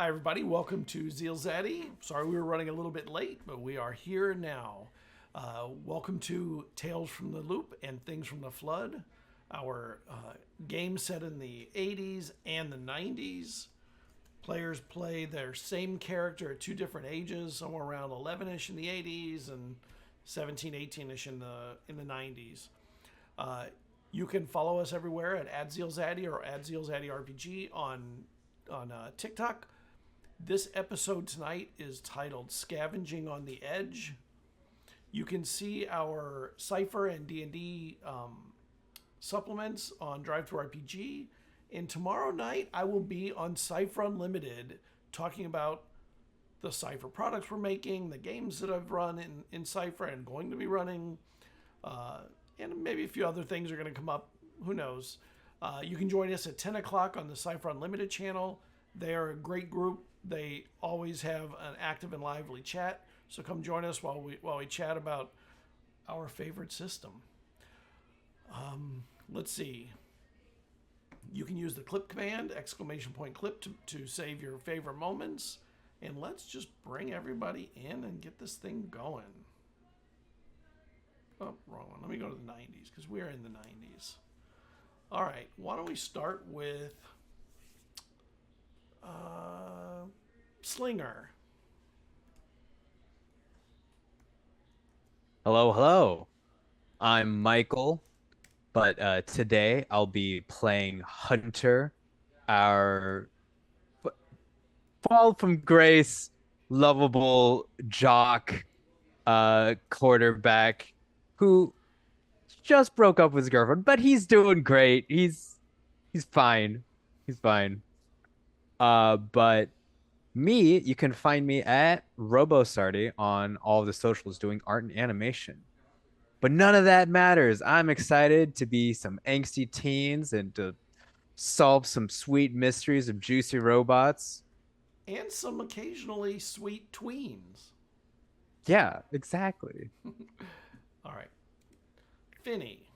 Hi, everybody. Welcome to ZealZaddy. Sorry we were running a little bit late, but we are here now. Welcome to Tales from the Loop and Things from the Flood, our game set in the 80s and the 90s. Players play their same character at two different ages, somewhere around 11-ish in the 80s and 17, 18-ish in the 90s. You can follow us everywhere at @ZealZaddy or @ZealZaddyRPG on TikTok. This episode tonight is titled Scavenging on the Edge. You can see our Cypher and D&D supplements on DriveThruRPG. And tomorrow night, I will be on Cypher Unlimited talking about the Cypher products we're making, the games that I've run in Cypher and going to be running, and maybe a few other things are going to come up. Who knows? You can join us at 10 o'clock on the Cypher Unlimited channel. They are a great group. They always have an active and lively chat. So come join us while we chat about our favorite system. Let's see. You can use the clip command, !clip, to save your favorite moments. And let's just bring everybody in and get this thing going. Oh, wrong one. Let me go to the 90s because we're in the 90s. All right. Why don't we start with Slinger. Hello. I'm Michael, but today I'll be playing Hunter, our fall from grace, lovable jock, quarterback who just broke up with his girlfriend, but he's doing great. He's fine. He's fine. But me, you can find me at RoboSardy on all the socials doing art and animation. But none of that matters. I'm excited to be some angsty teens and to solve some sweet mysteries of juicy robots. And some occasionally sweet tweens. Yeah, exactly. All right. Finny.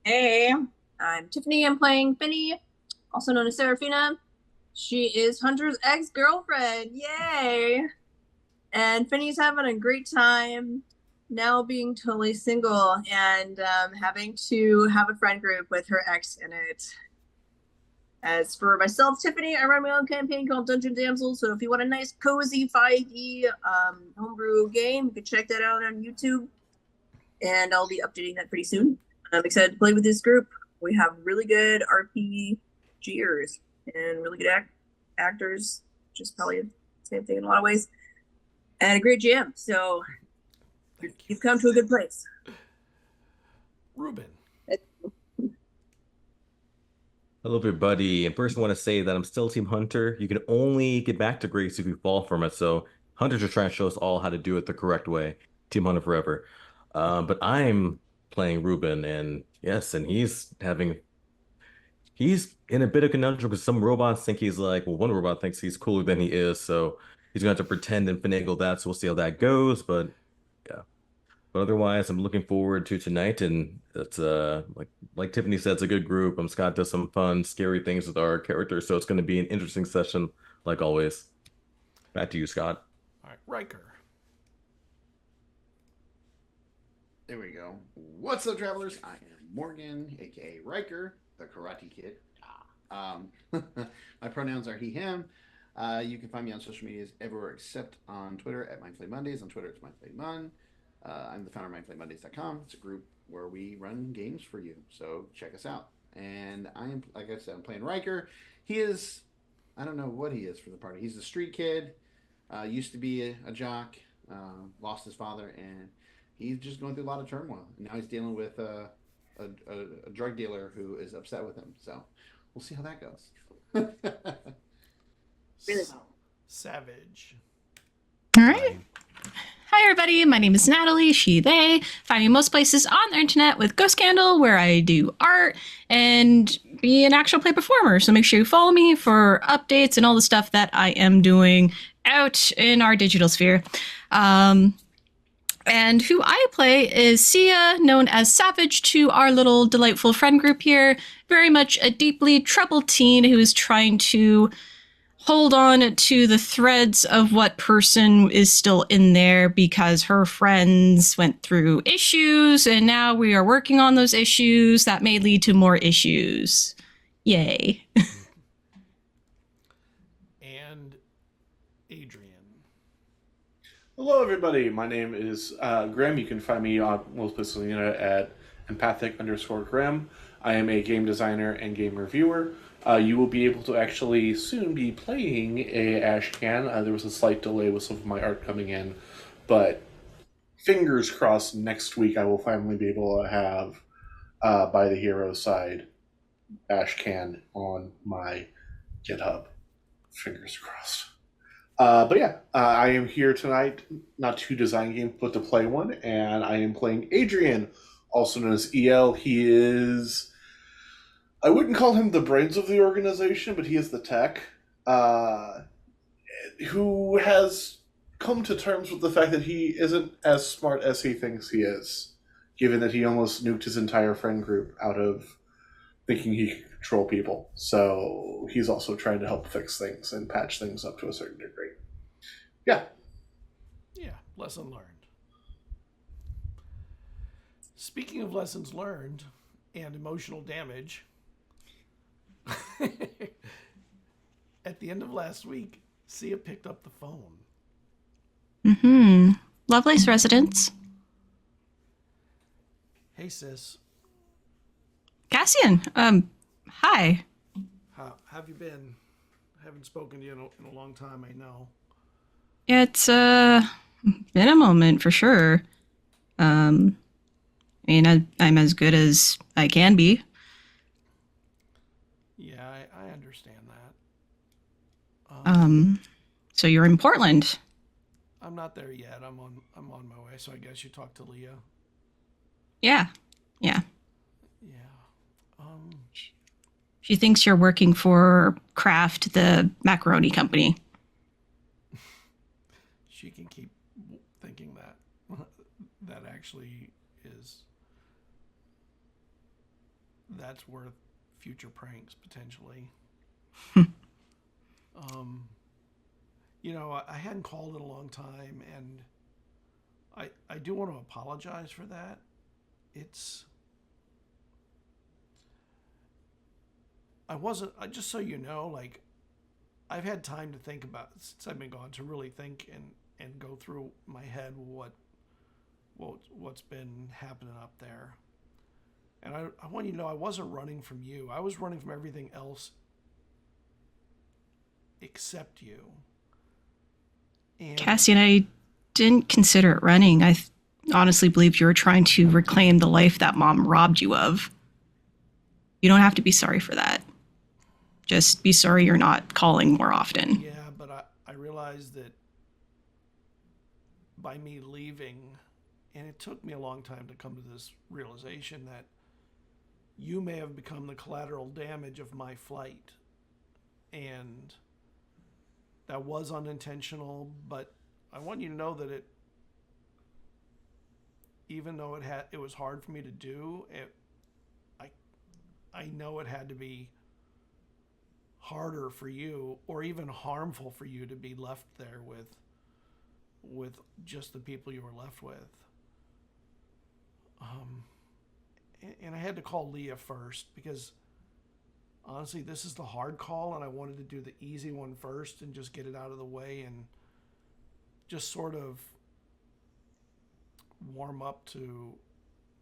Hey, I'm Tiffany. I'm playing Finny, also known as Serafina. She is Hunter's ex-girlfriend. Yay! And Finny's having a great time now being totally single and having to have a friend group with her ex in it. As for myself, Tiffany, I run my own campaign called Dungeon Damsels. So if you want a nice, cozy 5e homebrew game, you can check that out on YouTube. And I'll be updating that pretty soon. I'm excited to play with this group. We have really good RPGers and really good actors, which is probably the same thing in a lot of ways. And a great GM. So you've come to a good place. Ruben. Hello, everybody. And first, I want to say that I'm still Team Hunter. You can only get back to grace if you fall from it. So Hunters are trying to show us all how to do it the correct way. Team Hunter forever. But I'm playing Ruben, and yes, and he's in a bit of conundrum because some robots think he's like, well, one robot thinks he's cooler than he is, so he's gonna have to pretend and finagle that. So we'll see how that goes. But yeah. But otherwise, I'm looking forward to tonight, and it's like Tiffany said, it's a good group. Scott does some fun, scary things with our characters, so it's going to be an interesting session, like always. Back to you, Scott. All right, Riker. There we go. What's up, travelers? I am Morgan, aka Riker, the Karate Kid. My pronouns are he, him. You can find me on social medias everywhere except on Twitter at MindFlameMondays. On Twitter, it's MindFlameMon. I'm the founder of MindFlameMondays.com. It's a group where we run games for you, so check us out. And I am, like I said, I'm playing Riker. He is, I don't know what he is for the party. He's a street kid, used to be a jock, lost his father, and he's just going through a lot of turmoil. And now he's dealing with a drug dealer who is upset with him. So we'll see how that goes. Really? Savage. All right. Hi, everybody. My name is Natalie, she, they. Find me most places on the internet with Ghost Candle, where I do art and be an actual play performer. So make sure you follow me for updates and all the stuff that I am doing out in our digital sphere. And who I play is Sia, known as Savage to our little delightful friend group here. very much a deeply troubled teen who is trying to hold on to the threads of what person is still in there because her friends went through issues and now we are working on those issues that may lead to more issues. Yay. And Adrian. Hello, everybody. My name is Grimm. You can find me on most places on the internet at empathic_Grimm. I am a game designer and game reviewer. You will be able to actually soon be playing a Ashcan. There was a slight delay with some of my art coming in, but fingers crossed next week I will finally be able to have By the Hero side Ashcan on my GitHub. Fingers crossed. But yeah, I am here tonight not to design games, but to play one, and I am playing Adrian, also known as EL. He is, I wouldn't call him the brains of the organization, but he is the tech, who has come to terms with the fact that he isn't as smart as he thinks he is, given that he almost nuked his entire friend group out of thinking he could control people. So he's also trying to help fix things and patch things up to a certain degree. Yeah. Yeah, lesson learned. Speaking of lessons learned and emotional damage, at the end of last week, Sia picked up the phone. Mm-hmm. Lovelace residence. Hey, sis. Cassian, hi. How have you been? I haven't spoken to you in a long time, I know. It's been a moment for sure. I mean, I'm as good as I can be. Yeah, I understand that. So you're in Portland. I'm not there yet. I'm on my way. So I guess you talked to Leah. Yeah. Yeah. She thinks you're working for Kraft, the macaroni company. She can keep thinking that. That actually is. That's worth future pranks potentially. You know, I hadn't called in a long time, and I do want to apologize for that. Just so you know, like, I've had time to think about, since I've been gone, to really think and go through my head what's been happening up there. And I want you to know I wasn't running from you. I was running from everything else except you. And Cassian, I didn't consider it running. I honestly believed you were trying to reclaim the life that Mom robbed you of. You don't have to be sorry for that. Just be sorry you're not calling more often. Yeah, but I realized that by me leaving, and it took me a long time to come to this realization, that you may have become the collateral damage of my flight. And that was unintentional, but I want you to know that even though it was hard for me to do, I know it had to be harder for you, or even harmful for you, to be left there with just the people you were left with. And I had to call Leah first because honestly, this is the hard call, and I wanted to do the easy one first and just get it out of the way and just sort of warm up to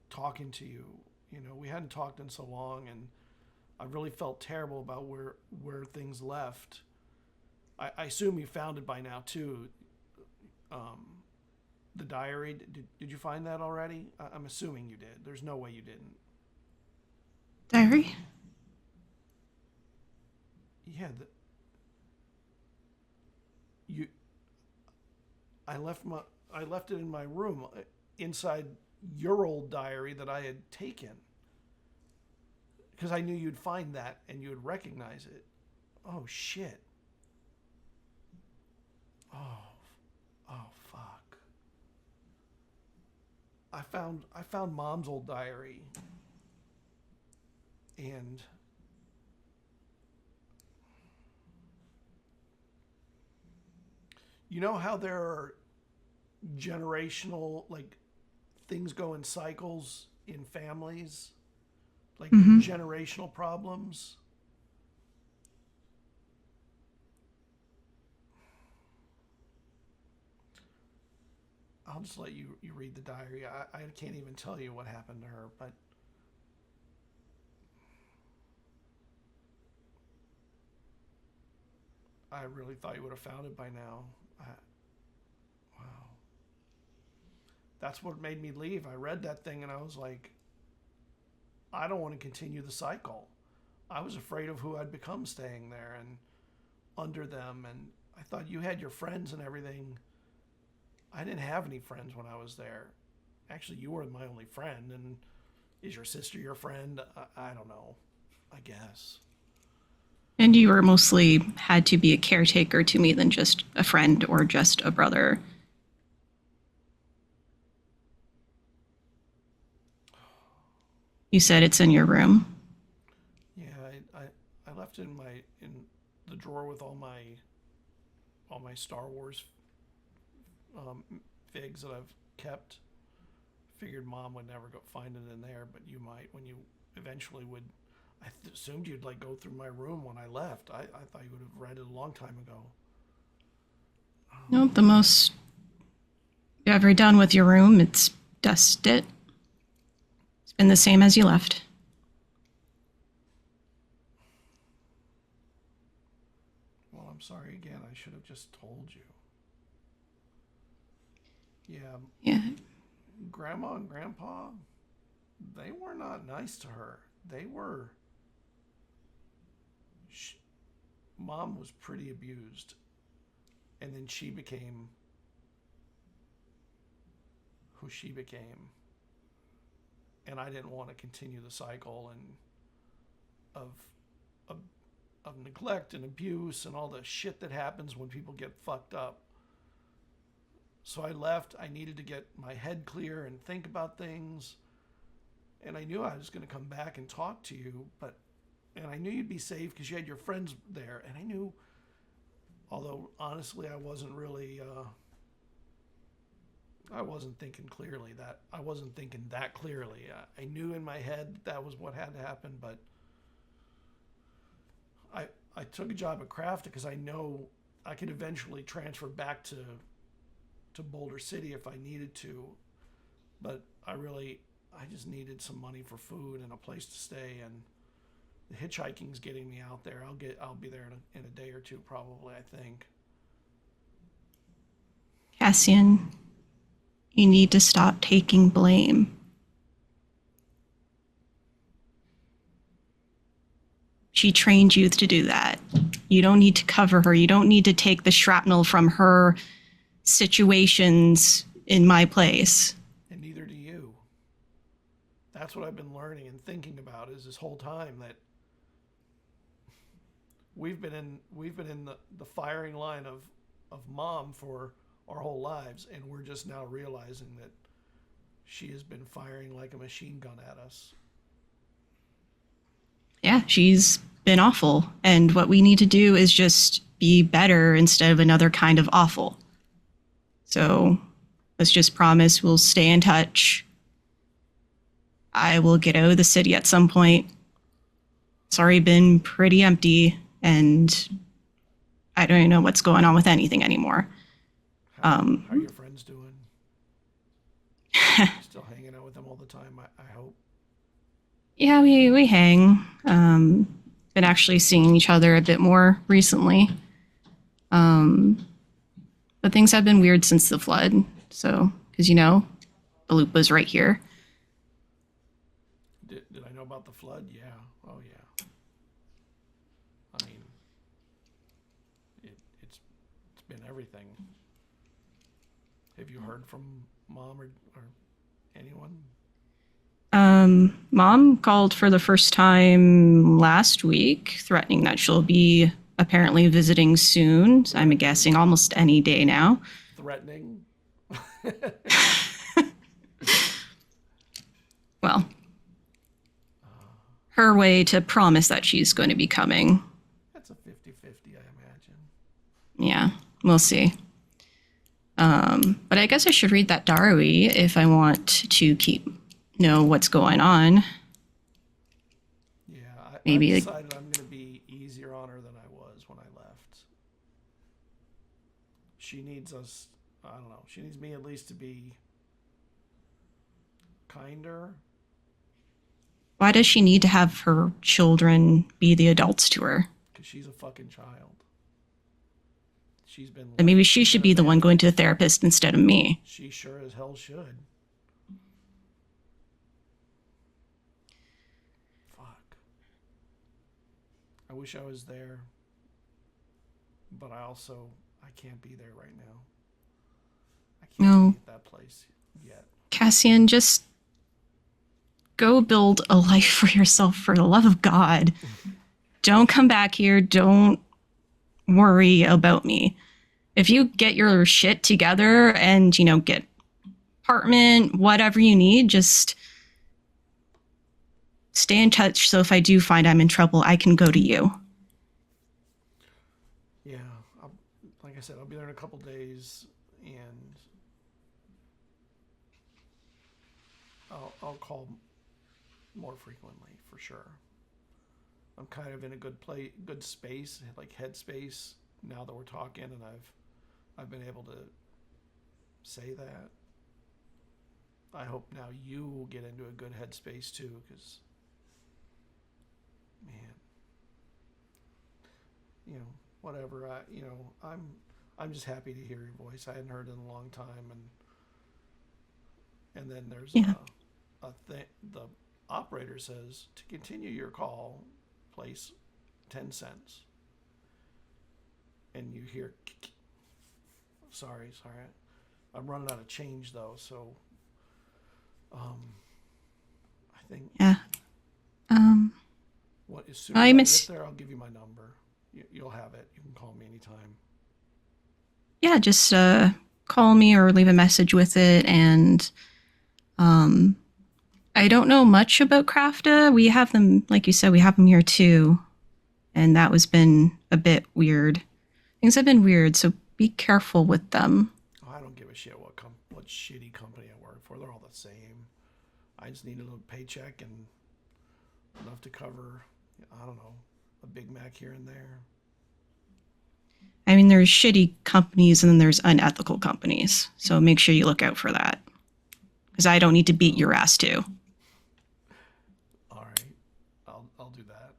talking to you. You know, we hadn't talked in so long, and I really felt terrible about where things left. I assume you found it by now too. The diary. Did you find that already? I'm assuming you did. There's no way you didn't. Diary? Yeah. I left it in my room, inside your old diary that I had taken, because I knew you'd find that and you would recognize it. Oh shit. Oh fuck. I found Mom's old diary, and You know how there are generational, like, things go in cycles in families? Like, generational problems? I'll just let you read the diary. I can't even tell you what happened to her, but I really thought you would have found it by now. Wow. That's what made me leave. I read that thing and I was like, I don't want to continue the cycle. I was afraid of who I'd become staying there and under them. And I thought you had your friends and everything. I didn't have any friends when I was there. Actually, you were my only friend. And is your sister your friend? I don't know. I guess. And you were mostly had to be a caretaker to me than just a friend or just a brother. You said it's in your room. Yeah, I left it in the drawer with all my Star Wars figs that I've kept. Figured Mom would never go find it in there, but you might when you eventually would. I assumed you'd like go through my room when I left. I thought you would have read it a long time ago. Nope, the most you ever done with your room, it's dust it. It's been the same as you left. Well, I'm sorry again. I should have just told you. Yeah. Grandma and Grandpa, they were not nice to her. They were. Mom was pretty abused. And then she became who she became. And I didn't want to continue the cycle of neglect and abuse and all the shit that happens when people get fucked up. So I left. I needed to get my head clear and think about things. And I knew I was going to come back and talk to you, and I knew you'd be safe because you had your friends there. And I knew, although honestly, I wasn't really, I wasn't thinking clearly that, I wasn't thinking that clearly. I knew in my head that was what had to happen, but I took a job at Craft because I know I could eventually transfer back to Boulder City if I needed to, but I just needed some money for food and a place to stay, and the hitchhiking's getting me out there. I'll be there in a day or two probably, I think. Cassian, you need to stop taking blame. She trained you to do that. You don't need to cover her. You don't need to take the shrapnel from her situations in my place. And neither do you. That's what I've been learning and thinking about is this whole time that we've been in the firing line of Mom for our whole lives, and we're just now realizing that she has been firing like a machine gun at us. Yeah, she's been awful, and what we need to do is just be better instead of another kind of awful. So let's just promise we'll stay in touch. I will get out of the city at some point. It's already been pretty empty, and I don't even know what's going on with anything anymore. How are your friends doing? Still hanging out with them all the time, I hope. Yeah, we hang. Been actually seeing each other a bit more recently. But things have been weird since the flood. So, because the loop was right here. Did I know about the flood? Yeah. Oh, yeah. I mean, it's been everything. Have you heard from Mom or anyone? Mom called for the first time last week, threatening that she'll be apparently visiting soon. So I'm guessing almost any day now. Threatening? Well, her way to promise that she's going to be coming. That's a 50-50, I imagine. Yeah, we'll see. But I guess I should read that diary if I want to know what's going on. Yeah, Maybe I decided I'm going to be easier on her than I was when I left. She needs us, I don't know, she needs me at least to be kinder. Why does she need to have her children be the adults to her? Because she's a fucking child. She's been. And maybe she should be the one going to the therapist instead of me. She sure as hell should. Fuck. I wish I was there, but I can't be there right now. I can't be at that place yet. Cassian, just go build a life for yourself, for the love of God. Don't come back here. Don't worry about me. If you get your shit together and, get apartment, whatever you need, just stay in touch. So if I do find I'm in trouble, I can go to you. Yeah, like I said, I'll be there in a couple days, and I'll call more frequently for sure. I'm kind of in a good space, like headspace now that we're talking, and I've been able to say that. I hope now you will get into a good headspace too, because man, whatever. I'm just happy to hear your voice. I hadn't heard it in a long time, and then there's a thing. The operator says to continue your call, place 10 cents, and you hear. Sorry. I'm running out of change though, so I think. Yeah. As soon as I get there, I'll give you my number. You'll have it. You can call me anytime. Yeah, just call me or leave a message with it. And I don't know much about Crafta. We have them, like you said, we have them here too. And that was been a bit weird. Things have been weird, so be careful with them. Oh, I don't give a shit what shitty company I work for. They're all the same. I just need a little paycheck and enough to cover, I don't know, a Big Mac here and there. I mean, there's shitty companies and then there's unethical companies. So make sure you look out for that. Because I don't need to beat your ass too. All right. I'll do that.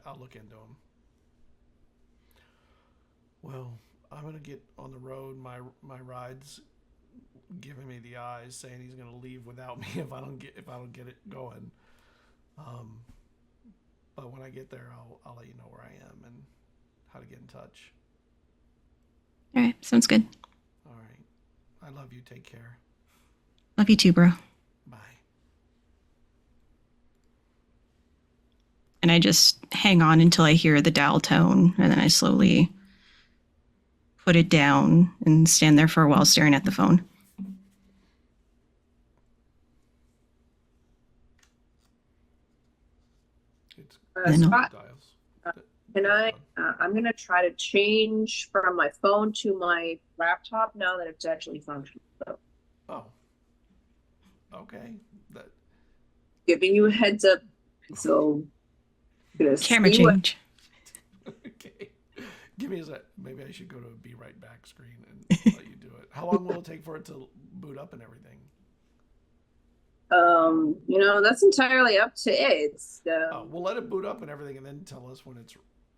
I'll look into them. Well, I'm going to get on the road. My ride's giving me the eyes, saying he's going to leave without me if I don't get it going. But when I get there, I'll let you know where I am and how to get in touch. All right, sounds good. All right. I love you. Take care. Love you too, bro. Bye. And I just hang on until I hear the dial tone, and then I slowly put it down and stand there for a while staring at the phone. Scott, can I'm going to try to change from my phone to my laptop now that it's actually functional. So. Oh. Okay. Giving you a heads up. So, camera change. Okay. Give me a sec. Maybe I should go to a be right back screen and let you do it. How long will it take for it to boot up and everything? That's entirely up to it. We'll let it boot up and everything, and then tell us when it's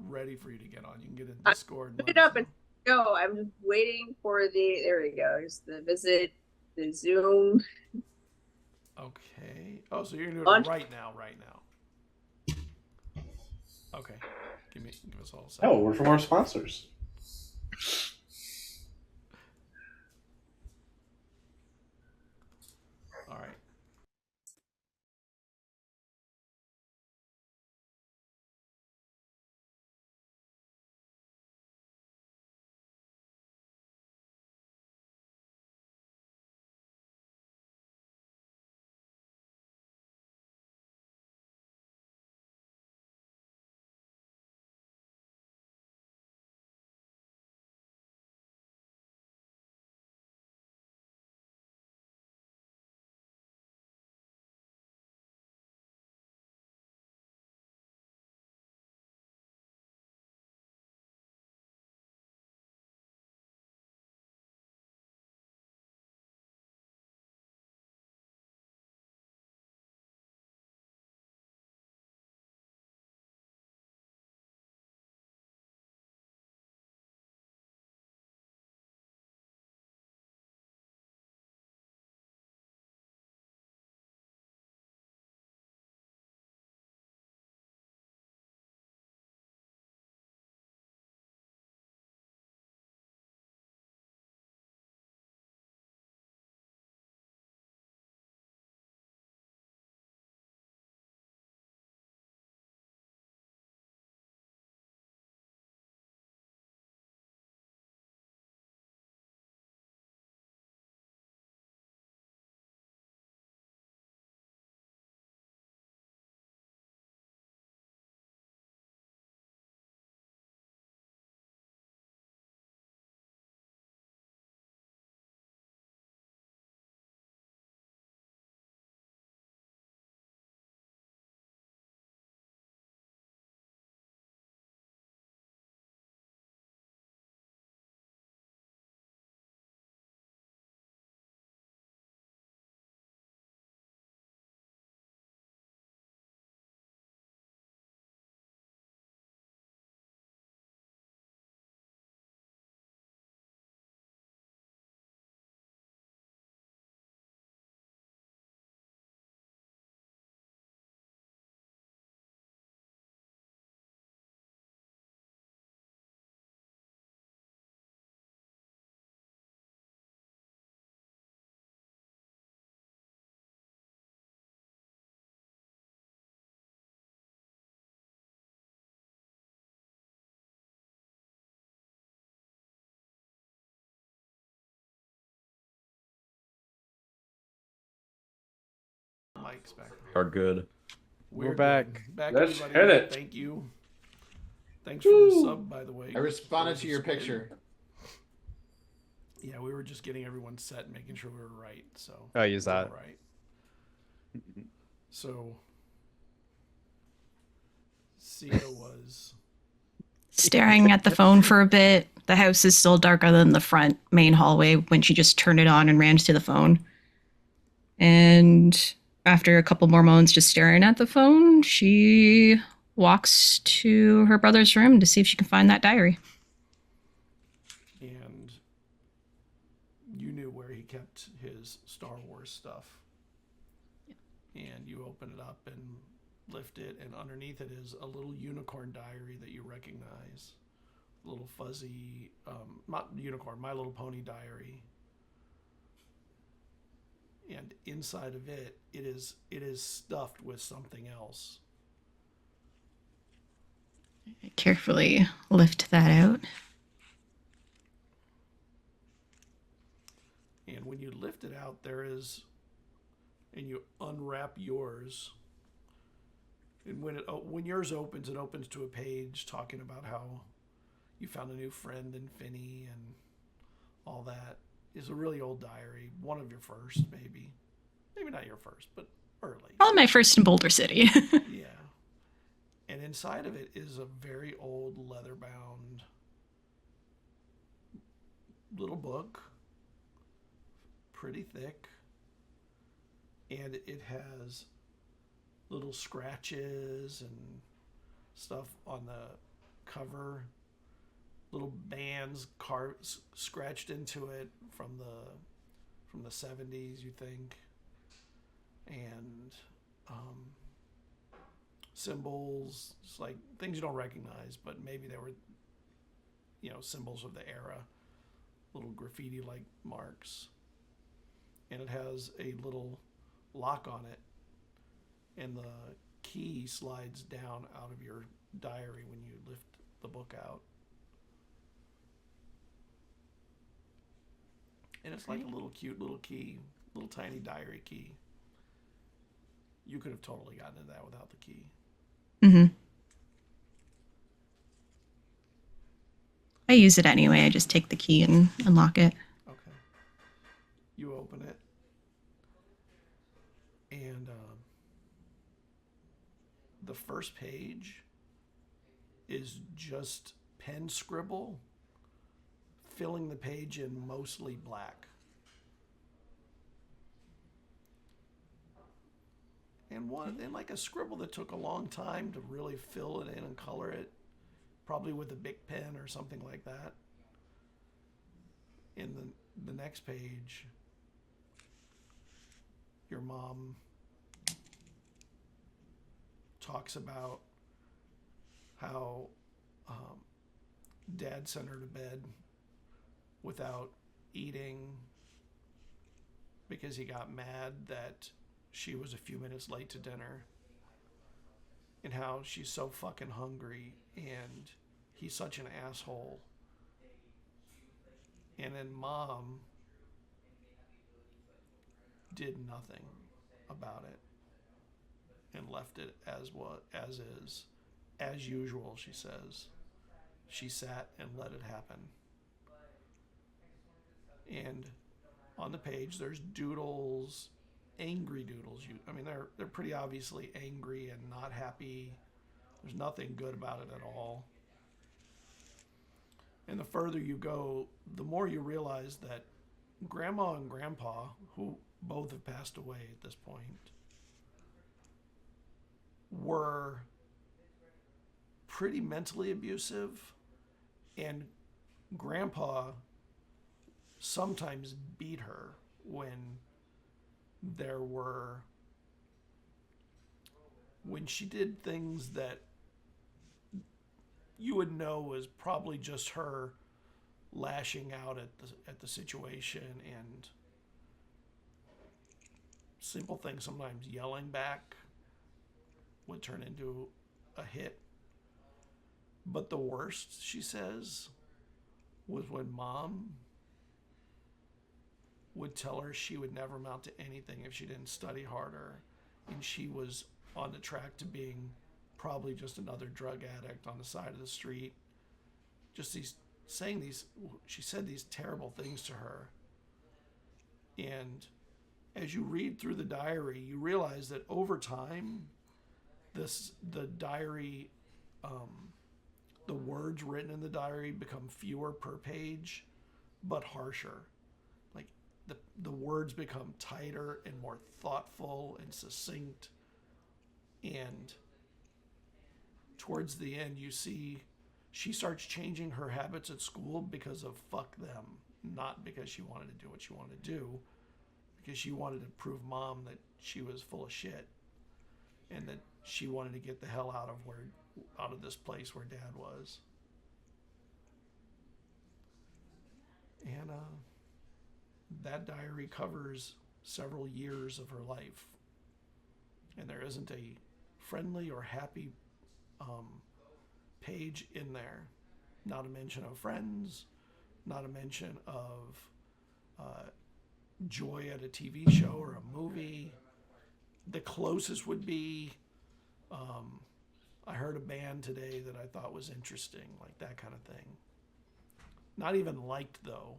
ready for you to get on. You can get in Discord. Boot it up and go. I'm just waiting for there we go. Here's the visit, the Zoom. Okay. Oh, so you're gonna do it right now. Okay. Give us all a second. Oh, we're from our sponsors. Mike's back. Are good. We're good. back. Back, Let's everybody. hit it. Thank you. Thanks for the sub, by the way. I responded Gorgeous to your squid. picture. Yeah, we were just getting everyone set and making sure we were right. So I'll use we're that. all right. So Sia was Staring at the phone for a bit. The house is still darker than the front main hallway when she just turned it on and ran to the phone. And after a couple more moments just staring at the phone, she walks to her brother's room to see if she can find that diary. and you knew where he kept his Star Wars stuff. And you open it up and lift it, and underneath it is a little unicorn diary that you recognize. Little fuzzy, not unicorn, My Little Pony diary. And inside of it, it is stuffed with something else. I carefully lift that out. And when you lift it out, there is, and you unwrap yours. And when yours opens, it opens to a page talking about how you found a new friend in Finney and all that. It's a really old diary, one of your first, maybe not your first, but early. Probably my first in Boulder City. Yeah. And inside of it is a very old leather-bound little book, pretty thick, and it has little scratches and stuff on the cover, little bands scratched into it from the 70s, you think, and symbols, it's like things you don't recognize, but maybe they were, symbols of the era, little graffiti-like marks. And it has a little lock on it, and the key slides down out of your diary when you lift the book out. And it's like a little cute little key, little tiny diary key. You could have totally gotten into that without the key. Mm-hmm. I use it anyway. I just take the key and unlock it. Okay. You open it, and the first page is just pen scribble, filling the page in mostly black. And like a scribble that took a long time to really fill it in and color it, probably with a big pen or something like that. In the next page, your mom talks about how dad sent her to bed without eating because he got mad that she was a few minutes late to dinner, and how she's so fucking hungry and he's such an asshole. And then mom did nothing about it and left it as is. As usual, she says. She sat and let it happen. And on the page, there's doodles, angry doodles. They're pretty obviously angry and not happy. There's nothing good about it at all. And the further you go, the more you realize that Grandma and Grandpa, who both have passed away at this point, were pretty mentally abusive, and Grandpa sometimes beat her when she did things that you would know was probably just her lashing out at the situation, and simple things, sometimes yelling back would turn into a hit. But the worst, she says, was when mom would tell her she would never amount to anything if she didn't study harder and she was on the track to being probably just another drug addict on the side of the street. Just she said these terrible things to her. And as you read through the diary, you realize that over time, the diary, the words written in the diary become fewer per page, but harsher. Like the words become tighter and more thoughtful and succinct. And towards the end, you see she starts changing her habits at school because of fuck them, not because she wanted to do what she wanted to do, because she wanted to prove mom that she was full of shit and that she wanted to get the hell out of this place where dad was. And that diary covers several years of her life, and there isn't a friendly or happy page in there. Not a mention of friends, not a mention of joy at a TV show or a movie. The closest would be, I heard a band today that I thought was interesting, like that kind of thing. Not even liked, though.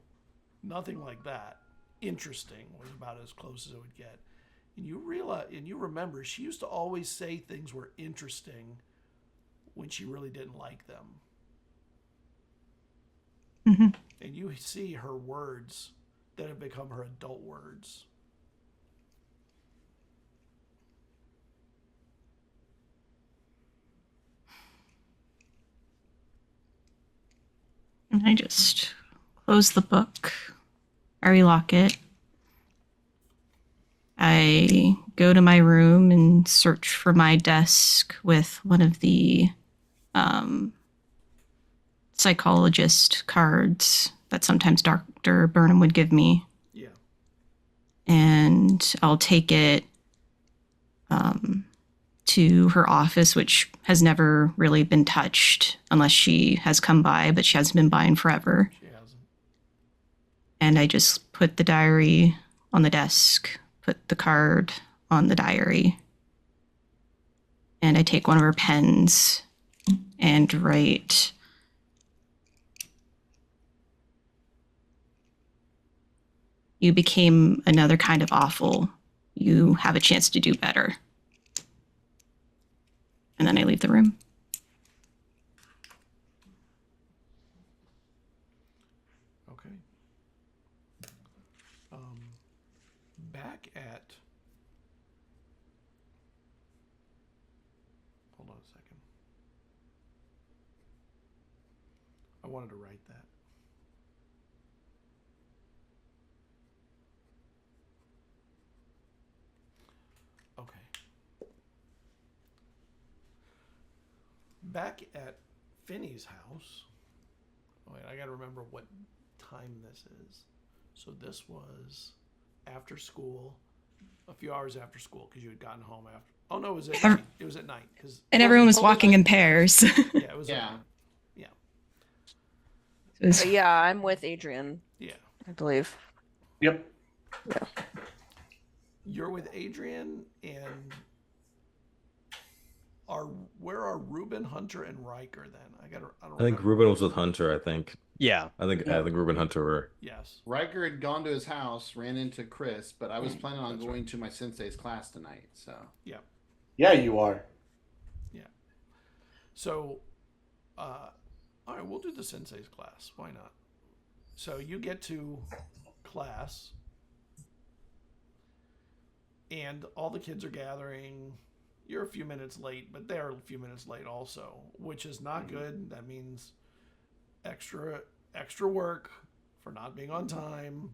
Nothing like that. Interesting was about as close as it would get. And you realize, and you remember, she used to always say things were interesting when she really didn't like them. Mm-hmm. And you see her words that have become her adult words. And I just close the book. I relock it. I go to my room and search for my desk with one of the psychologist cards that sometimes Dr. Burnham would give me. Yeah. And I'll take it to her office, which has never really been touched unless she has come by, but she hasn't been by in forever. She hasn't. And I just put the diary on the desk, put the card on the diary, and I take one of her pens and write, "You became another kind of awful. You have a chance to do better." And then I leave the room. Okay. Back at... Hold on a second. I wanted to write that. Okay. Back at Finney's house. Oh, wait, I gotta remember what time this is. So this was after school, a few hours after school, because you had gotten home after. Oh no, it was at night. It was at night, And everyone was walking in pairs. Yeah, it was. Yeah. Yeah. It was- Yeah, I'm with Adrian, Yeah. I believe. Yep. You're with Adrian, and where are Ruben, Hunter, and Riker then? I don't I think remember. Ruben was with Hunter. I think Yeah. I think Ruben and Hunter were. Yes. Riker had gone to his house, ran into Chris, but I was planning on That's going to my sensei's class tonight. So Yeah, you are. So, all right, we'll do the sensei's class. Why not? So you get to class, and all the kids are gathering. You're a few minutes late, but they're a few minutes late also, which is not good. That means extra work for not being on time.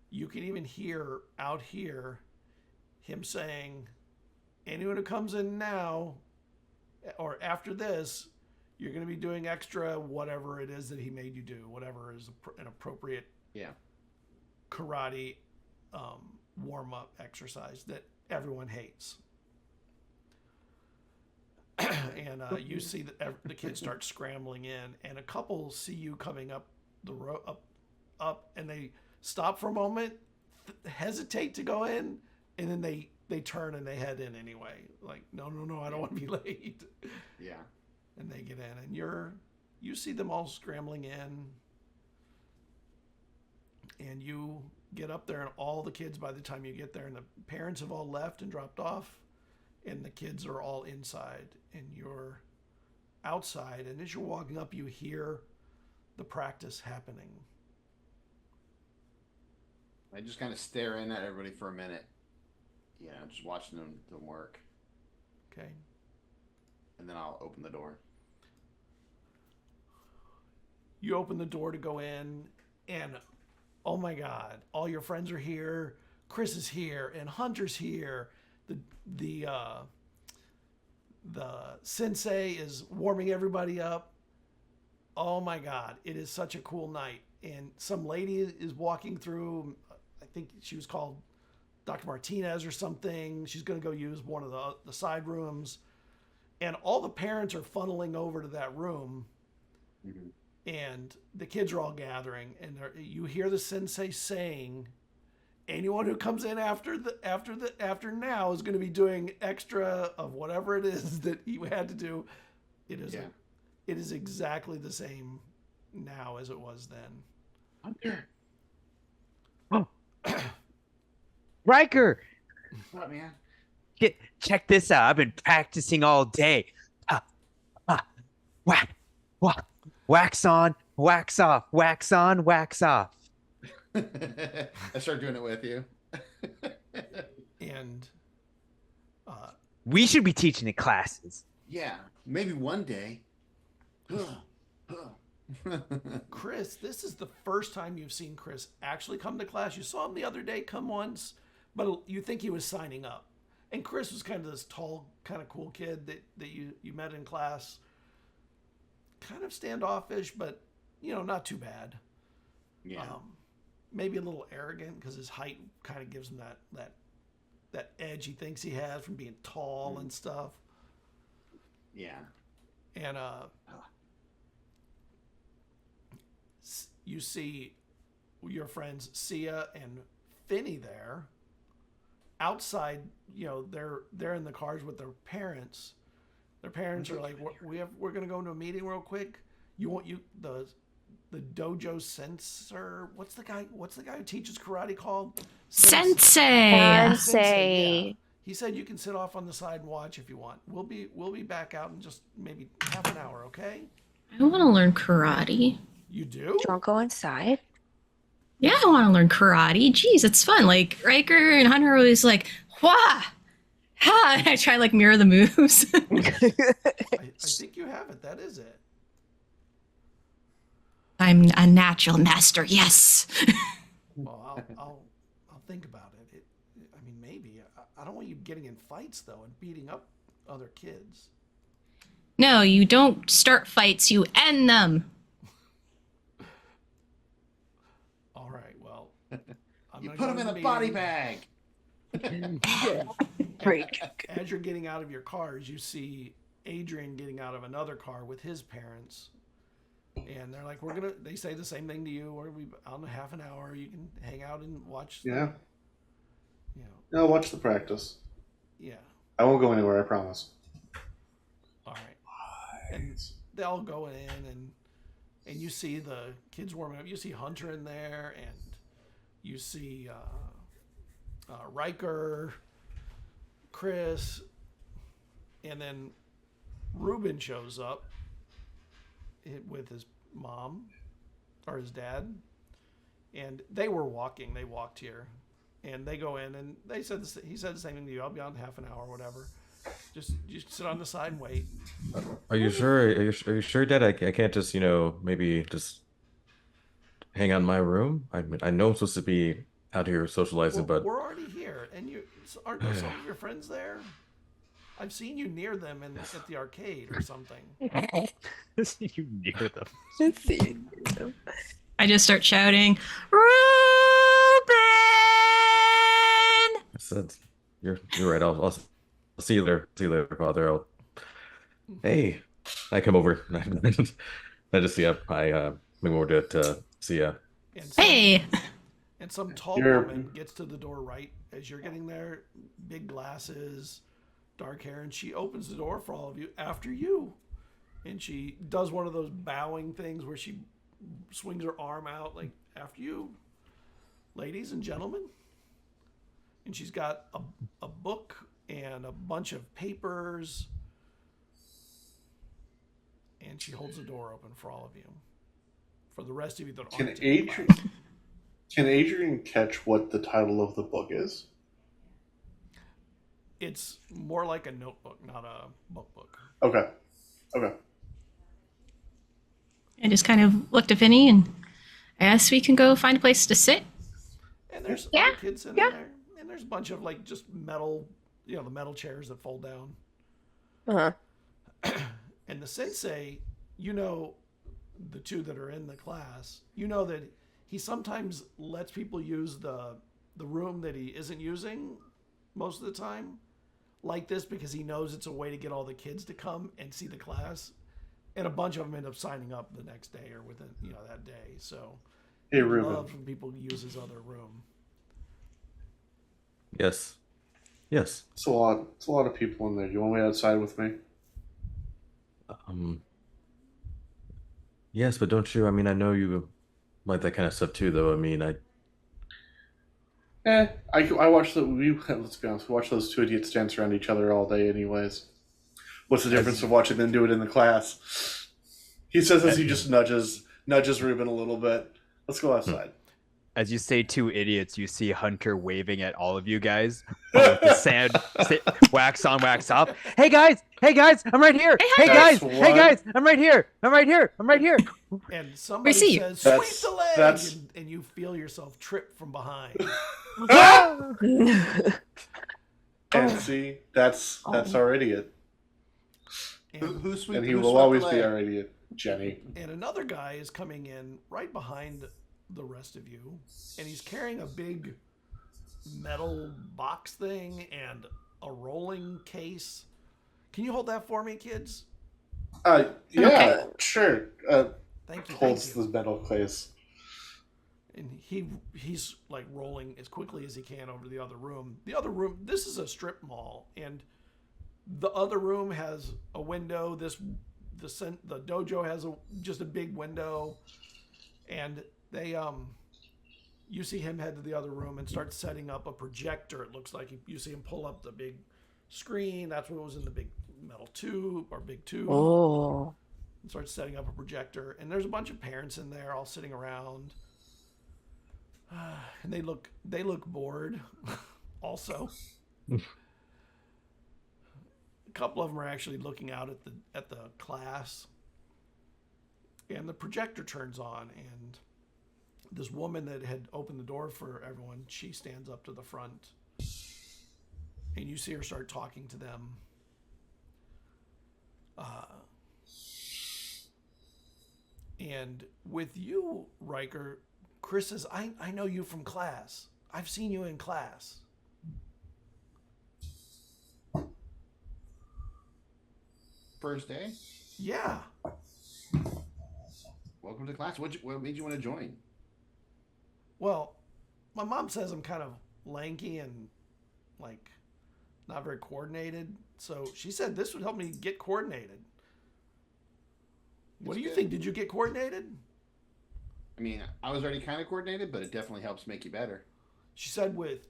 You can even hear out here him saying, anyone who comes in now or after this, you're going to be doing extra whatever it is that he made you do, whatever is an appropriate karate warm-up exercise that everyone hates. And you see the kids start scrambling in, and a couple see you coming up the road, up, and they stop for a moment, hesitate to go in, and then they they turn and they head in anyway. Like, no, I don't want to be late. Yeah. And they get in, and you see them all scrambling in, and you get up there, and all the kids, by the time you get there, and the parents have all left and dropped off, and the kids are all inside, and you're outside, and as you're walking up, you hear the practice happening. I just kind of stare in at everybody for a minute. Yeah, just watching them work. Okay. And then I'll open the door. You open the door to go in, and oh my God, all your friends are here. Chris is here, and Hunter's here. The sensei is warming everybody up. Oh my God, it is such a cool night. And some lady is walking through. I think she was called Dr. Martinez or something. She's going to go use one of the side rooms. And all the parents are funneling over to that room. Mm-hmm. And the kids are all gathering. And you hear the sensei saying, anyone who comes in after now is going to be doing extra of whatever it is that you had to do. It is exactly the same now as it was then. Hunter. Riker, What, man? check this out. I've been practicing all day. Wax on, wax off, wax on, wax off. I start doing it with you. And We should be teaching in classes. Yeah, maybe one day. Chris, this is the first time you've seen Chris actually come to class. You saw him the other day come once, but you think he was signing up. And Chris was kind of this tall, kind of cool kid that you met in class. Kind of standoffish, but, not too bad. Yeah. Maybe a little arrogant because his height kind of gives him that edge he thinks he has from being tall and stuff. Yeah. And you see your friends Sia and Finney there. Outside, they're in the cars with their parents. Their parents are like, we're gonna go into a meeting real quick. The dojo sensor. What's the guy who teaches karate called? Sensei. Yeah. He said you can sit off on the side and watch if you want. We'll be back out in just maybe half an hour, okay? I want to learn karate. You do? Do you want to go inside? Yeah, I want to learn karate. Jeez, it's fun. Like Riker and Hunter are always like, wah, ha. And I try to mirror the moves. I think you have it. That is it. I'm a natural master. Yes. Well, I'll think about it. Maybe. I don't want you getting in fights though and beating up other kids. No, you don't start fights. You end them. All right. Well, You put him in a body bag. As you're getting out of your cars, you see Adrian getting out of another car with his parents. And they're like, they say the same thing to you. We're going to be out in half an hour. You can hang out and watch. Yeah. I'll watch the practice. Yeah. I won't go anywhere, I promise. All right. And they all go in, and you see the kids warming up. You see Hunter in there, and you see Riker, Chris, and then Ruben shows up with his mom or his dad, and they were walking. They walked here, and they go in, and he said the same thing to you. I'll be out in half an hour or whatever. Just sit on the side and wait. Are you sure? Are you sure, Dad? I can't just maybe just hang out in my room. I know I'm supposed to be out here socializing, but we're already here, and aren't some of your friends there? I've seen you near them at the arcade or something. You near them. I just start shouting, Ruben! I said, you're right. I'll see you later. See you later, Father. Hey, I come over. I just see ya. I move over to see ya. And Hey! And some tall woman gets to the door right as you're getting there, big glasses, dark hair, and she opens the door for all of you after you. And she does one of those bowing things where she swings her arm out like, after you, ladies and gentlemen. And she's got a book and a bunch of papers. And she holds the door open for all of you. For the rest of you that aren't in the class. Can Adrian catch what the title of the book is? It's more like a notebook, not a book. Okay. I just kind of looked at Vinny and I guess we can go find a place to sit. And there's Yeah, other kids in there. And there's a bunch of like just metal, the metal chairs that fold down. Uh-huh. And the sensei, the two that are in the class, that he sometimes lets people use the room that he isn't using most of the time like this because he knows it's a way to get all the kids to come and see the class. And a bunch of them end up signing up the next day or within, that day. So Hey, he Ruben. loves when people use his other room. Yes. It's a lot of people in there. Do you want to wait outside with me? Yes, but don't you? I mean, I know you like that kind of stuff too, though. I mean, I watch let's be honest, we watch those two idiots dance around each other all day anyways. What's the difference of watching them do it in the class? He says as he just nudges Ruben a little bit. Let's go outside. As you say two idiots, you see Hunter waving at all of you guys. With the sand, wax on, wax off. Hey guys, I'm right here. Hey guys, I'm right here. And somebody see you. says, sweep the leg! That's- And you feel yourself trip from behind. And see, that's our idiot. Who swept And he who will swept the always be leg? our idiot, Jenny. And another guy is coming in right behind the rest of you, and he's carrying a big metal box thing and a rolling case. Can you hold that for me, kids? Yeah, Okay. sure. Thank you. Holds Thank you. the metal case. And he's like rolling as quickly as he can over to the other room. The other room, this is a strip mall, and the other room has a window. The dojo has just a big window, and they you see him head to the other room and start setting up a projector. It looks like you see him pull up the big screen. That's what was in the big metal tube or big tube. Oh. And starts setting up a projector, and there's a bunch of parents in there all sitting around. And they look bored also. A couple of them are actually looking out at the class, and the projector turns on, and this woman that had opened the door for everyone, she stands up to the front, and you see her start talking to them. And with you, Riker, Chris says, I know you from class. I've seen you in class. First day? Yeah. Welcome to class. What made you want to join? Well, my mom says I'm kind of lanky and like not very coordinated. So she said this would help me get coordinated. What do you think? Did you get coordinated? I mean, I was already kind of coordinated, but it definitely helps make you better. She said with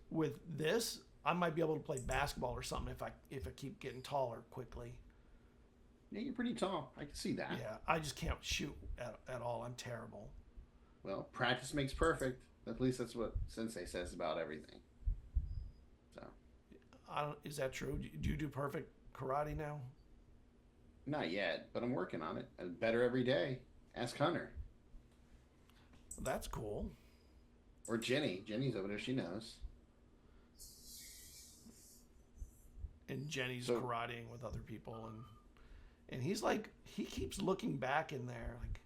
this, I might be able to play basketball or something if I keep getting taller quickly. Yeah, you're pretty tall. I can see that. Yeah, I just can't shoot at all. I'm terrible. Well, practice makes perfect. At least that's what Sensei says about everything. So, Is that true? Do you do perfect karate now? not yet, but I'm working on it. And better every day. Ask Hunter. That's cool. Or Jenny. Jenny's over there. She knows. And Jenny's So- karateing with other people, and he's like, he keeps looking back in there like,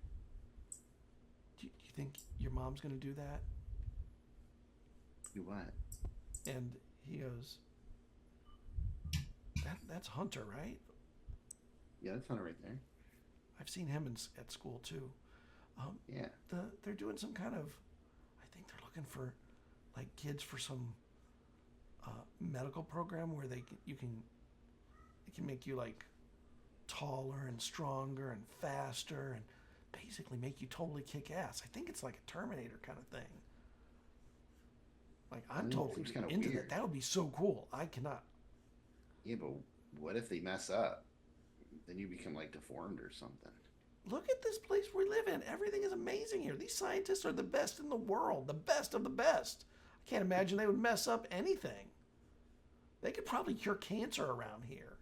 do you think your mom's gonna do that? Do what? And he goes, that's Hunter, right? Yeah, that's Hunter right there. I've seen him at school too. Yeah. They're doing some kind of, I think they're looking for like kids for some medical program where it can make you like taller and stronger and faster and basically make you totally kick ass. I think it's like a Terminator kind of thing. Like I'm totally into that. That would be so cool. I cannot. Yeah, but what if they mess up? Then you become like deformed or something. Look at this place we live in. Everything is amazing here. These scientists are the best in the world, the best of the best. I can't imagine they would mess up anything. They could probably cure cancer around here.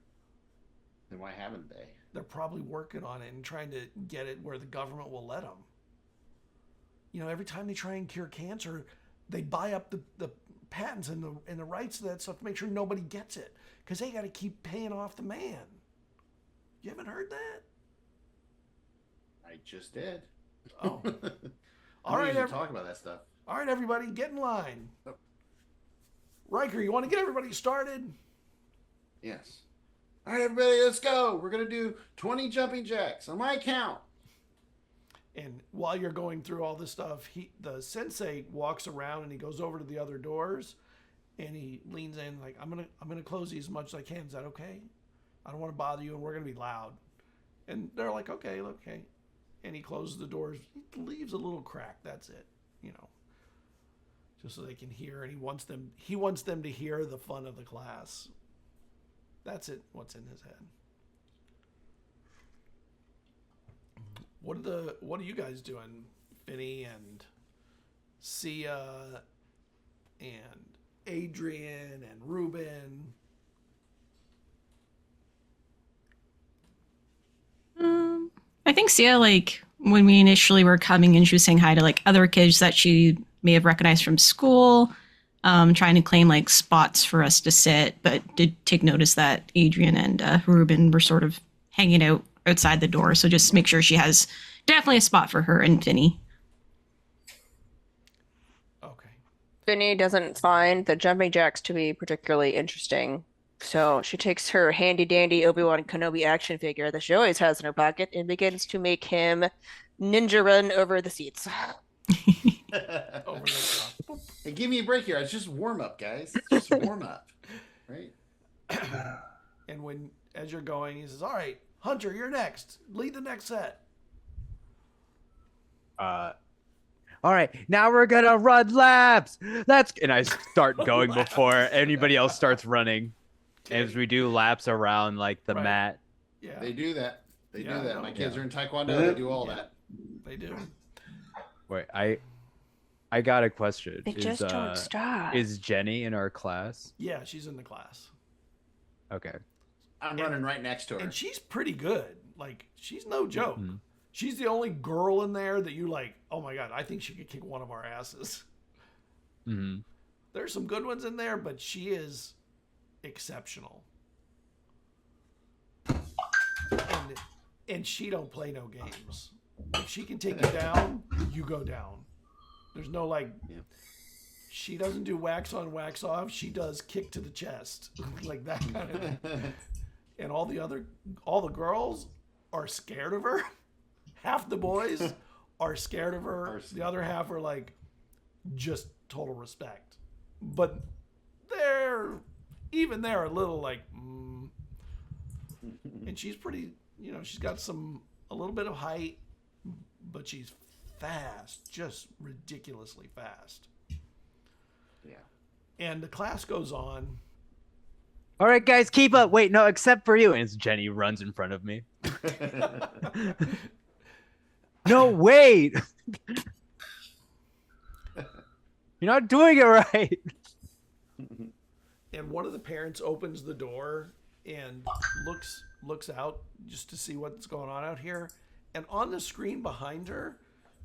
Then why haven't they? They're probably working on it and trying to get it where the government will let them. You know, every time they try and cure cancer, they buy up the patents and the rights to that stuff to make sure nobody gets it, because they got to keep paying off the man. You haven't heard that? I just did. Oh. All right, talk about that stuff. All right, everybody, get in line. Oh. Riker, you want to get everybody started? Yes. All right, everybody, let's go. We're going to do 20 jumping jacks on my count. And while you're going through all this stuff, the sensei walks around and he goes over to the other doors and he leans in like, I'm gonna close these as much as I can. Is that okay? I don't want to bother you and we're going to be loud. And they're like, okay. And he closes the doors. He leaves a little crack. That's it, you know, just so they can hear. And he wants them to hear the fun of the class. That's it. What's in his head. What are you guys doing, Finny and Sia and Adrian and Ruben? I think Sia, like, when we initially were coming in, she was saying hi to, like, other kids that she may have recognized from school, trying to claim, like, spots for us to sit, but did take notice that Adrian and Ruben were sort of hanging out outside the door, so just make sure she has definitely a spot for her and Finny. Okay. Finny doesn't find the jumping jacks to be particularly interesting, so she takes her handy-dandy Obi-Wan Kenobi action figure that she always has in her pocket and begins to make him ninja run over the seats. Over the top. Hey, give me a break here. It's just warm up, guys. It's just warm up, right? And as you're going, he says, "All right, Hunter, you're next. Lead the next set." All right, now we're gonna run laps. And I start going before anybody else starts running. As we do laps around like the mat. Yeah, They do that. They do that. My kids Yeah. are in Taekwondo. They do all Yeah. that. they do. Wait, I got a question. They just don't stop. Is Jenny in our class? Yeah, she's in the class, Okay. I'm running right next to her. and she's pretty good. Like, she's no joke. Mhm. She's the only girl in there that you like, oh my god, I think she could kick one of our asses. Mm-hmm. There's some good ones in there, but she is exceptional. And she don't play no games. If she can take you down, you go down. There's no like, she doesn't do wax on, wax off. She does kick to the chest, like that kind of thing. And all the girls are scared of her. Half the boys are scared of her. The other half are like, just total respect. But they're a little like, and she's pretty, you know, she's got a little bit of height, but she's fast, just ridiculously fast. Yeah. And the class goes on. All right, guys, keep up. Wait, no, except for you. And it's Jenny runs in front of me. No, wait. You're not doing it right. And one of the parents opens the door and looks out just to see what's going on out here. And on the screen behind her,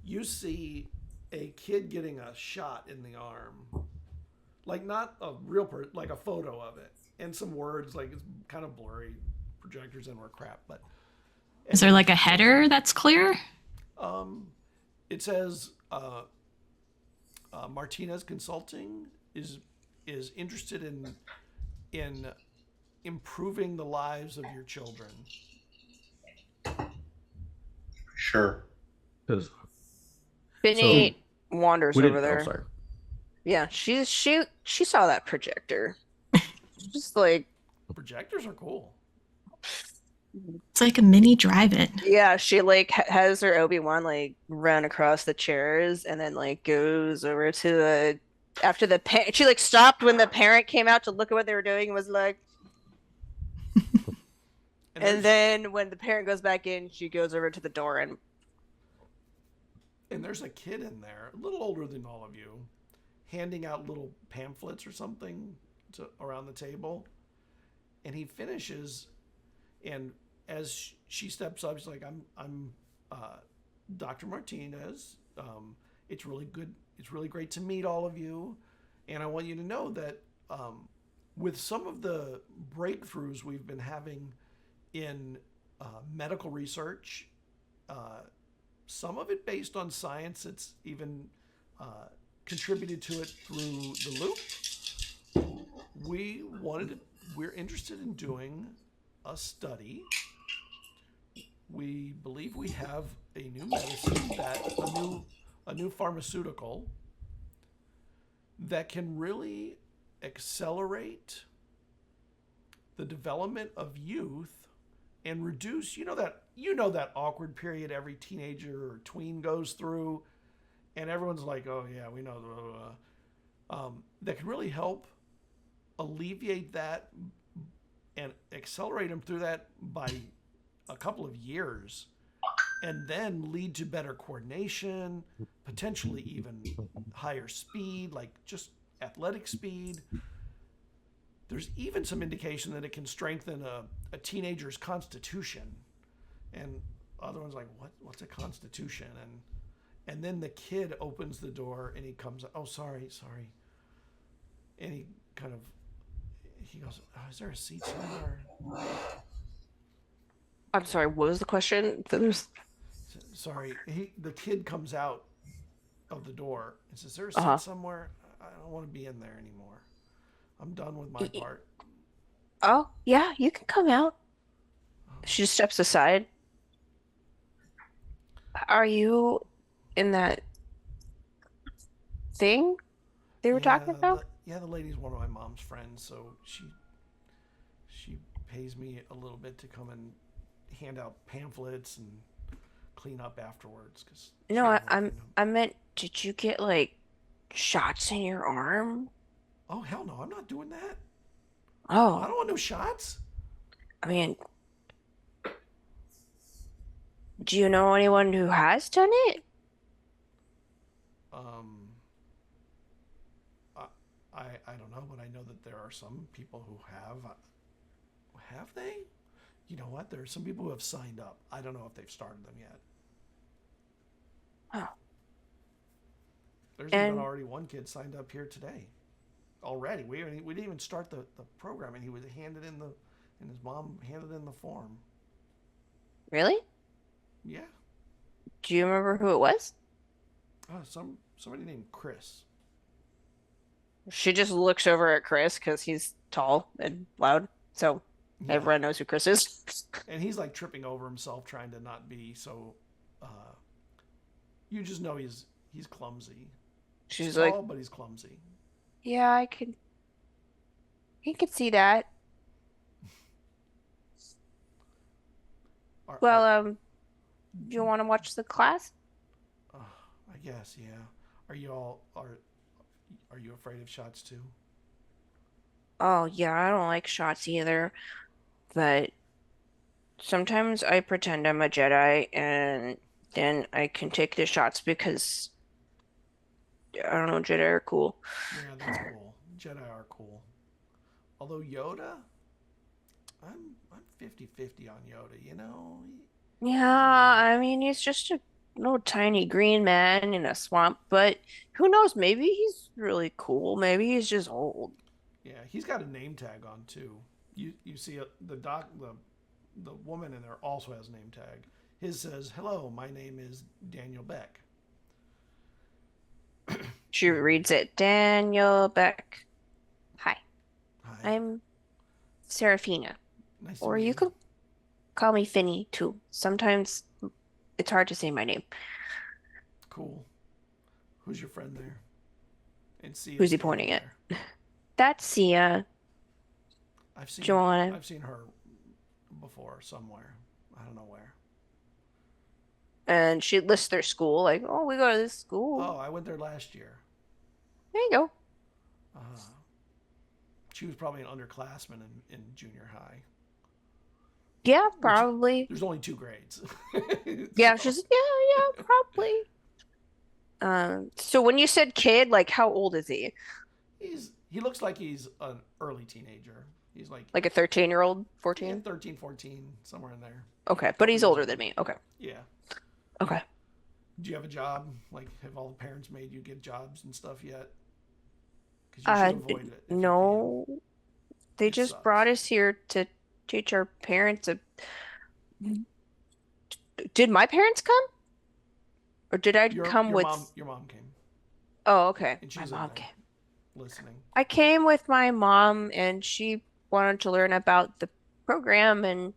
you see a kid getting a shot in the arm. Like, not a real person, like a photo of it. And some words, like, it's kind of blurry. Projectors and were crap, but... Is there like a header that's clear? It says, Martinez Consulting is interested in improving the lives of your children. Sure. Finny wanders over Oh, there. sorry. Yeah, she saw that projector Just like, Projectors are cool. It's like a mini drive-in. yeah, she like has her Obi-Wan like run across the chairs and then like goes over to the after the she like stopped when the parent came out to look at what they were doing and was like, and then when the parent goes back in, she goes over to the door and there's a kid in there, a little older than all of you, handing out little pamphlets or something around the table. And he finishes, and as she steps up, she's like, I'm Dr. Martinez. It's really good. It's really great to meet all of you. And I want you to know that with some of the breakthroughs we've been having in medical research, some of it based on science, it's even contributed to it through the loop. We're interested in doing a study. We believe we have a new medicine, a new pharmaceutical that can really accelerate the development of youth and reduce, that awkward period every teenager or tween goes through, and everyone's like, oh yeah, we know, that can really help alleviate that and accelerate them through that by a couple of years, and then lead to better coordination, potentially even higher speed, like just athletic speed. There's even some indication that it can strengthen a teenager's constitution. And other ones like, what's a constitution? And then the kid opens the door and he comes, oh, sorry. And he goes, oh, is there a seat somewhere? I'm sorry, what was the question? Sorry, the kid comes out of the door and says, is there a seat somewhere? I don't want to be in there anymore. I'm done with my part. Oh, yeah, you can come out. She just steps aside. Are you in that thing they were talking about? The lady's one of my mom's friends, so she pays me a little bit to come and hand out pamphlets and clean up afterwards. I meant, did you get like shots in your arm? Oh hell no, I'm not doing that. Oh, I don't want no shots. I mean, do you know anyone who has done it? I don't know, but I know that there are some people who have. Have they? You know what? There are some people who have signed up. I don't know if they've started them yet. Oh. There's even already one kid signed up here today. Already, we didn't even start the program, and he was handed in and his mom handed in the form. Really? Yeah. Do you remember who it was? Somebody named Chris. She just looks over at Chris because he's tall and loud, so everyone knows who Chris is. And he's like tripping over himself, trying to not be so. You just know he's clumsy. He's tall, but he's clumsy. Yeah, I can see that. Do you want to watch the class? I guess, yeah. Are you afraid of shots too? Oh, yeah, I don't like shots either, but sometimes I pretend I'm a Jedi and then I can take the shots because I don't know, Jedi are cool. Yeah, that's cool. Jedi are cool. Although Yoda, I'm 50-50 on Yoda, you know? Yeah, I mean, he's just a little tiny green man in a swamp, but who knows? Maybe he's really cool. Maybe he's just old. Yeah, he's got a name tag on too. You see the woman in there also has a name tag. His says, "Hello, my name is Daniel Beck." She reads it. Daniel Beck. Hi. I'm Serafina. Nice Or to meet you could call me Finny too. Sometimes it's hard to say my name. Cool. Who's your friend there? And Sia. Who's he pointing at? That's Sia. Joanna. I've seen her before somewhere. I don't know where. And she lists their school, like, oh, we go to this school. Oh, I went there last year. There you go. She was probably an underclassman in junior high. Yeah, probably. There's only 2 grades. Yeah, she's yeah, probably. So when you said kid, like, how old is he? He looks like he's an early teenager. He's like a 13-year-old, yeah, 14? 13, 14, somewhere in there. Okay, but he's older than me. Okay. Yeah. Okay. Do you have a job? Like, have all the parents made you get jobs and stuff yet? Because you should avoid it. If you No. They It just sucks. brought us here to teach our parents. Did my parents come? Or did I can. come with? Your mom came Oh, okay. And My she's in mom there. came. listening. I came with my mom, and she wanted to learn about the program and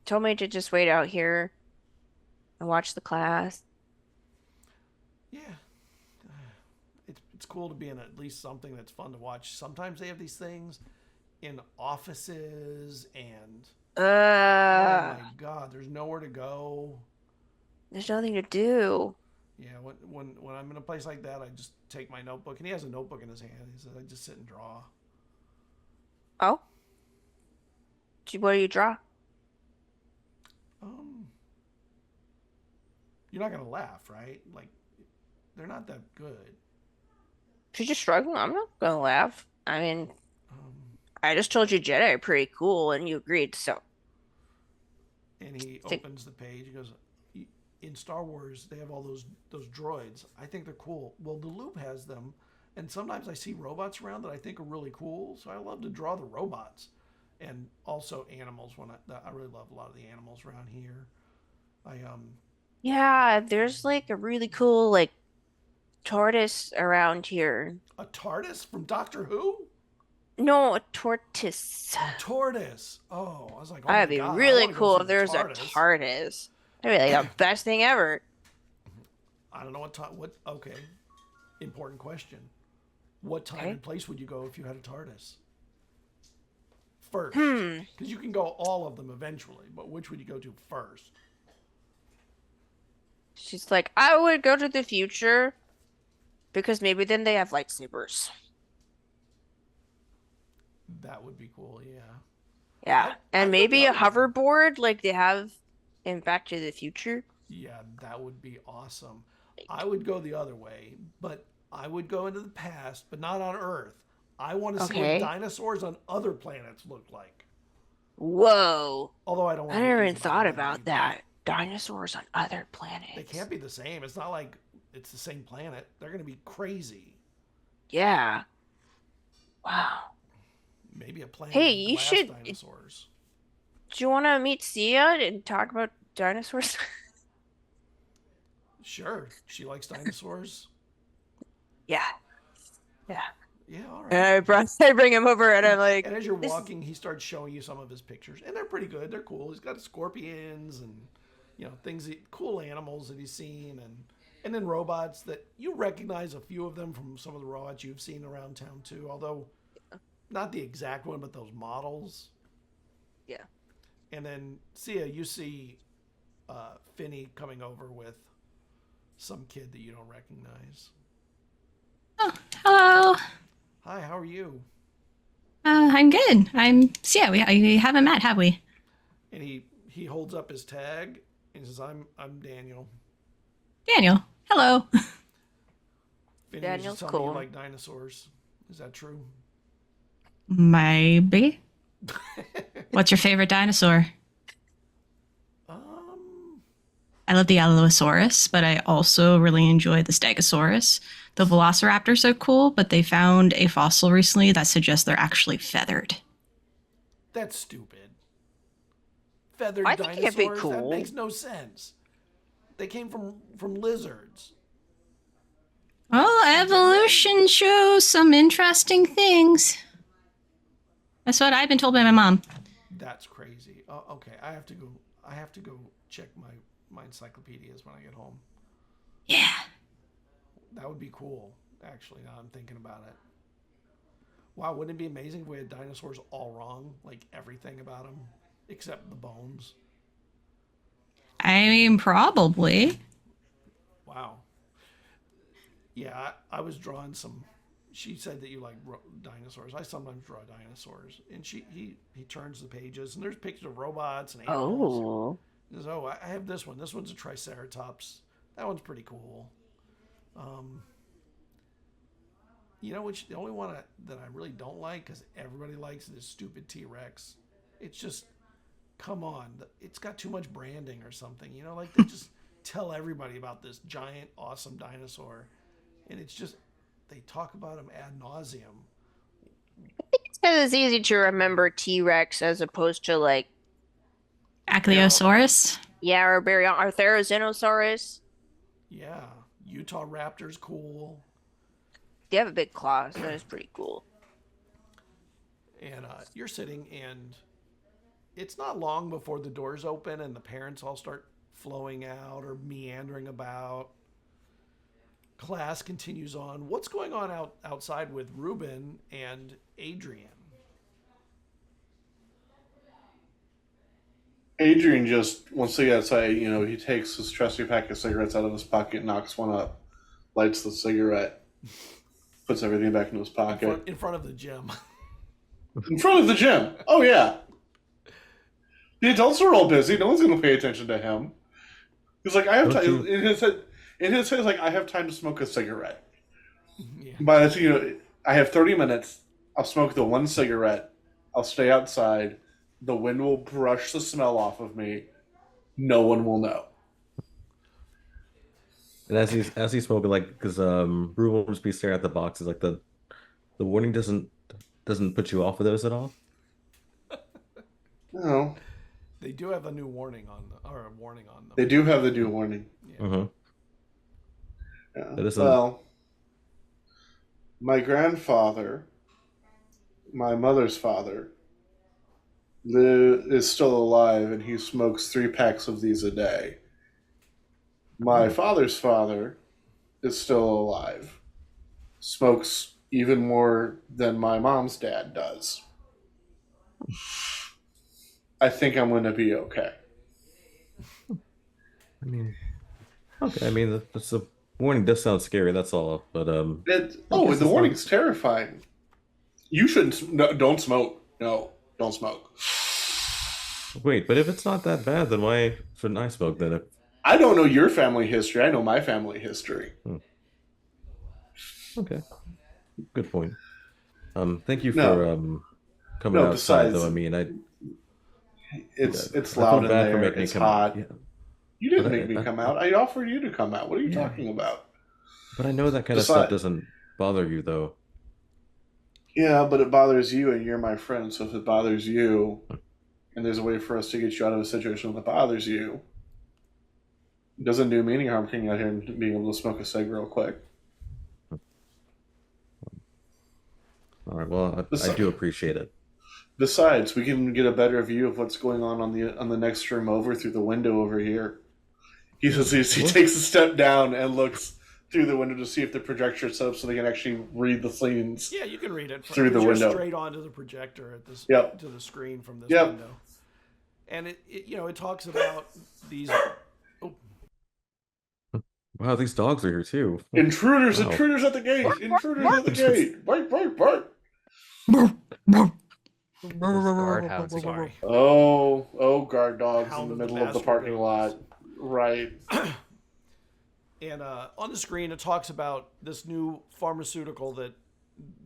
told me to just wait out here and watch the class. Yeah. It's cool to be in at least something that's fun to watch. Sometimes they have these things in offices and oh my god, there's nowhere to go. There's nothing to do. Yeah, when I'm in a place like that, I just take my notebook, and he has a notebook in his hand. He says I just sit and draw. Oh? What do you draw? You're not gonna laugh, right? Like, they're not that good. She's just struggling. I'm not gonna laugh. I mean, I just told you Jedi are pretty cool, and you agreed, so. And he opens the page. He goes, in Star Wars, they have all those droids. I think they're cool. Well, the Loop has them, and sometimes I see robots around that I think are really cool. So I love to draw the robots, and also animals. I really love a lot of the animals around here. Yeah, there's like a really cool like tortoise around here. A TARDIS from Doctor Who? No, a tortoise. A tortoise. Oh, I was like, oh That'd my be God, I really wanna go cool see if the there was a TARDIS. That'd be like the best thing ever. I don't know what. Okay, important question. What time and place would you go if you had a TARDIS? First, because you can go all of them eventually, but which would you go to first? She's like, I would go to the future because maybe then they have lightsabers. That would be cool, yeah. Yeah, and I'd go maybe the a other way. hoverboard like they have in Back to the Future. Yeah, that would be awesome. I would go the other way, but I would go into the past, but not on Earth. I want to see what dinosaurs on other planets look like. Whoa. Although I don't want I to never use even them thought either. about that. Dinosaurs on other planets. They can't be the same. It's not like it's the same planet. They're going to be crazy. Yeah. Wow. Maybe a planet Hey, with you glass should- dinosaurs. Do you want to meet Sia and talk about dinosaurs? Sure. She likes dinosaurs. Yeah. Yeah. Yeah, all right. And I bring him over and I'm like, And as you're this is- walking, he starts showing you some of his pictures, and they're pretty good. They're cool. He's got scorpions and things, cool animals that he's seen, and then robots that you recognize a few of them from some of the robots you've seen around town too. Although not the exact one, but those models. Yeah. And then you see Finney coming over with some kid that you don't recognize. Oh, hello. Hi, how are you? I'm good. I'm Sia. We haven't met, have we? And he holds up his tag and says, "I'm Daniel." Daniel. Hello. Finney was Daniel's just telling cool. you like dinosaurs. Is that true? Maybe. What's your favorite dinosaur? I love the Allosaurus, but I also really enjoy the Stegosaurus. The Velociraptor's so cool, but they found a fossil recently that suggests they're actually feathered. That's stupid. Feathered I think dinosaurs? it'd be That cool. makes no sense. They came from lizards. Well, evolution shows some interesting things. That's what I've been told by my mom. That's crazy. Oh, okay, I have to go check my encyclopedias when I get home. Yeah. That would be cool, actually, now I'm thinking about it. Wow, wouldn't it be amazing if we had dinosaurs all wrong? Like everything about them, except the bones. I mean, probably. Wow. Yeah, I was drawing some. She said that you like dinosaurs. I sometimes draw dinosaurs, and he turns the pages, and there's pictures of robots and animals. Oh. He says, "Oh, I have this one. This one's a Triceratops. That one's pretty cool." You know, which the only one that I really don't like, because everybody likes it, is stupid T-Rex. It's just, come on, it's got too much branding or something. You know, like they just tell everybody about this giant, awesome dinosaur, and it's just they talk about him ad nauseum. It's because it's easy to remember T-Rex as opposed to like Ankylosaurus. yeah, or Therizinosaurus. Yeah, Utah Raptor's cool. They have a big claw, so that is pretty cool. And you're sitting, and it's not long before the doors open and the parents all start flowing out or meandering about. Class continues on. What's going on outside with Ruben and Adrian? Adrian just, once they get outside, he takes his trusty pack of cigarettes out of his pocket, knocks one up, lights the cigarette, puts everything back in his pocket. In front of the gym. In front of the gym. Oh, yeah. The adults are all busy. No one's going to pay attention to him. He's like, I have time. In his head, he's like, I have time to smoke a cigarette. Yeah. But, I have 30 minutes. I'll smoke the one cigarette. I'll stay outside. The wind will brush the smell off of me. No one will know. And as he's smoking, like, because Ruben will just be staring at the boxes, like the warning doesn't put you off of those at all. No. They do have a new warning on a warning on them. They do have the new warning. Yeah. Mm-hmm. Yeah. Well, my grandfather, my mother's father, is still alive, and he smokes 3 packs of these a day. My father's father is still alive, smokes even more than my mom's dad does. I think I'm going to be okay. I mean, okay. I mean, the warning does sound scary. That's all. But the warning's terrifying. You shouldn't. No, don't smoke. No, don't smoke. Wait, but if it's not that bad, then why shouldn't I smoke then? I don't know your family history. I know my family history. Okay, good point. Thank you for coming outside. Though I mean, it's loud in there. It's hot. Yeah. You didn't make me come out. I offered you to come out. What are you talking about? But I know that kind of stuff doesn't bother you, though. Yeah, but it bothers you, and you're my friend. So if it bothers you, and there's a way for us to get you out of a situation that bothers you, it doesn't do me any harm coming out here and being able to smoke a cig real quick. All right. Well, I do appreciate it. Besides, we can get a better view of what's going on the next room over through the window over here. He takes a step down and looks through the window to see if the projector is set up so they can actually read the scenes. Yeah, you can read it through the window, straight onto the projector at this to the screen from this window. And it talks about these. Oh. Wow, these dogs are here too. Intruders! Wow. Intruders at the gate! Intruders at the gate! Bark! Bark! Bark! Guardhouse. Sorry. Oh, guard dogs Hound in the of the middle of the parking lot. Right. And on the screen, it talks about this new pharmaceutical that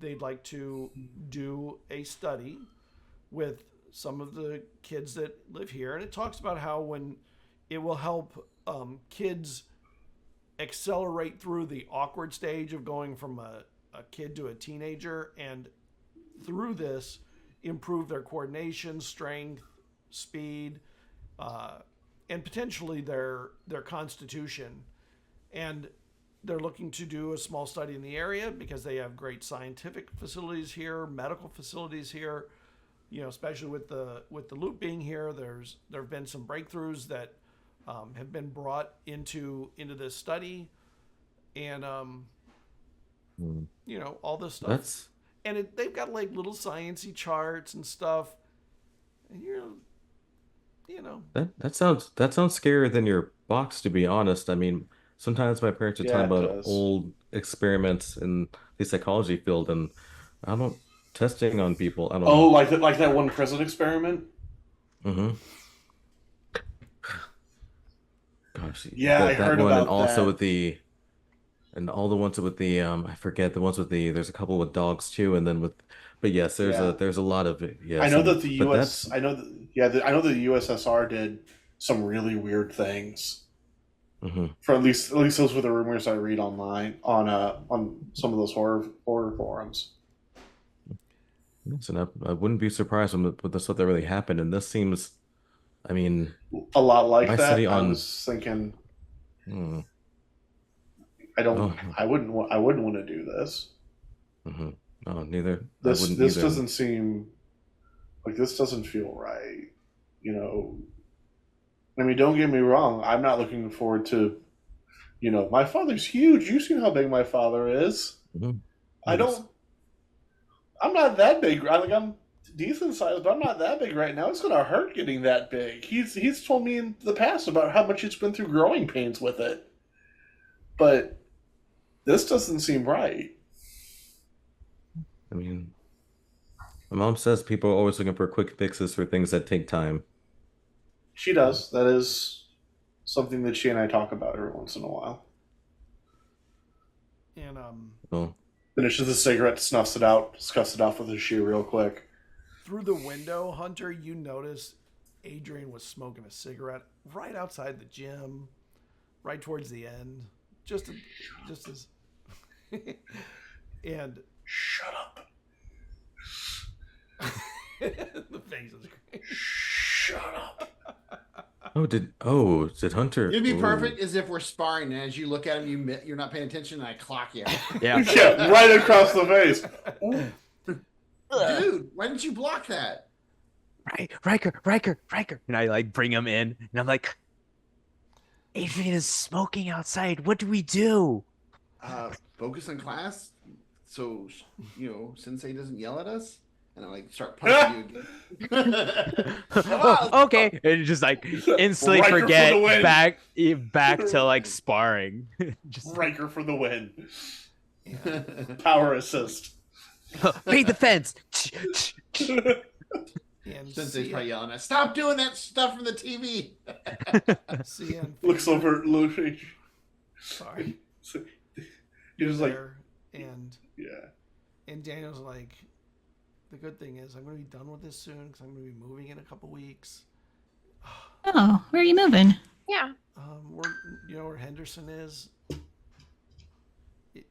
they'd like to do a study with some of the kids that live here. And it talks about how when it will help kids accelerate through the awkward stage of going from a kid to a teenager, and through this, improve their coordination, strength, speed, and potentially their constitution. And they're looking to do a small study in the area because they have great scientific facilities here, medical facilities here. Especially with the loop being here, there have been some breakthroughs that have been brought into this study, and all this stuff. and they've got like little sciencey charts and stuff, and That sounds scarier than your box, to be honest. I mean, sometimes my parents are Yeah, talking it about does. old experiments in the psychology field, and I don't testing on people. I don't Oh, know. like that one prison experiment. Mm-hmm. Gosh, Yeah, I that heard one, and about also that. with and all the ones with the I forget the ones with there's a couple with dogs too, and then but yes, Yeah. there's a lot of I yes, know that the but U.S. I know that I know the USSR did some really weird things. mhm. For at least those were the rumors I read online on some of those horror forums. Yes, and I wouldn't be surprised with the stuff that really happened. And this seems, I mean, A lot like my that. study I on was thinking, hmm, I oh, wouldn't want to do this. mhm. No, neither. I This wouldn't either. doesn't seem like this doesn't feel right. You know, I mean, don't get me wrong. I'm not looking forward to. My father's huge. You've seen how big my father is. Mhm. I Yes. don't. I'm not that big. I'm decent sized, but I'm not that big right now. It's gonna hurt getting that big. He's told me in the past about how much he's been through growing pains with it. But this doesn't seem right. I mean, my mom says people are always looking for quick fixes for things that take time. She does. That is something that she and I talk about every once in a while. And Oh, Finishes the cigarette, snuffs it out, scuffs it off with his shoe real quick. through the window, Hunter, you noticed Adrian was smoking a cigarette right outside the gym, right towards the end, just as, and Shut up. the face is great. Shut up. did Hunter? It'd be Ooh. perfect as if we're sparring, and as you look at him, you're not paying attention, and I clock you. Yeah. Yeah, right across the face. Dude, why didn't you block that? Right, Riker. And I like bring him in, and I'm like, Adrian is smoking outside. What do we do? Focus on class, so Sensei doesn't yell at us, and I like start punching you again. Oh, okay. And just like instantly Riker for the forget win. back to like sparring. Just Riker for the win. Power assist. paint the fence. And Sensei's probably yelling at, stop doing that stuff from the TV. CN Looks over at Lucy. Sorry. He's just like, there, and yeah. and Daniel's like, the good thing is I'm going to be done with this soon because I'm going to be moving in a couple weeks. Oh, where are you moving? Yeah. You know where Henderson is? I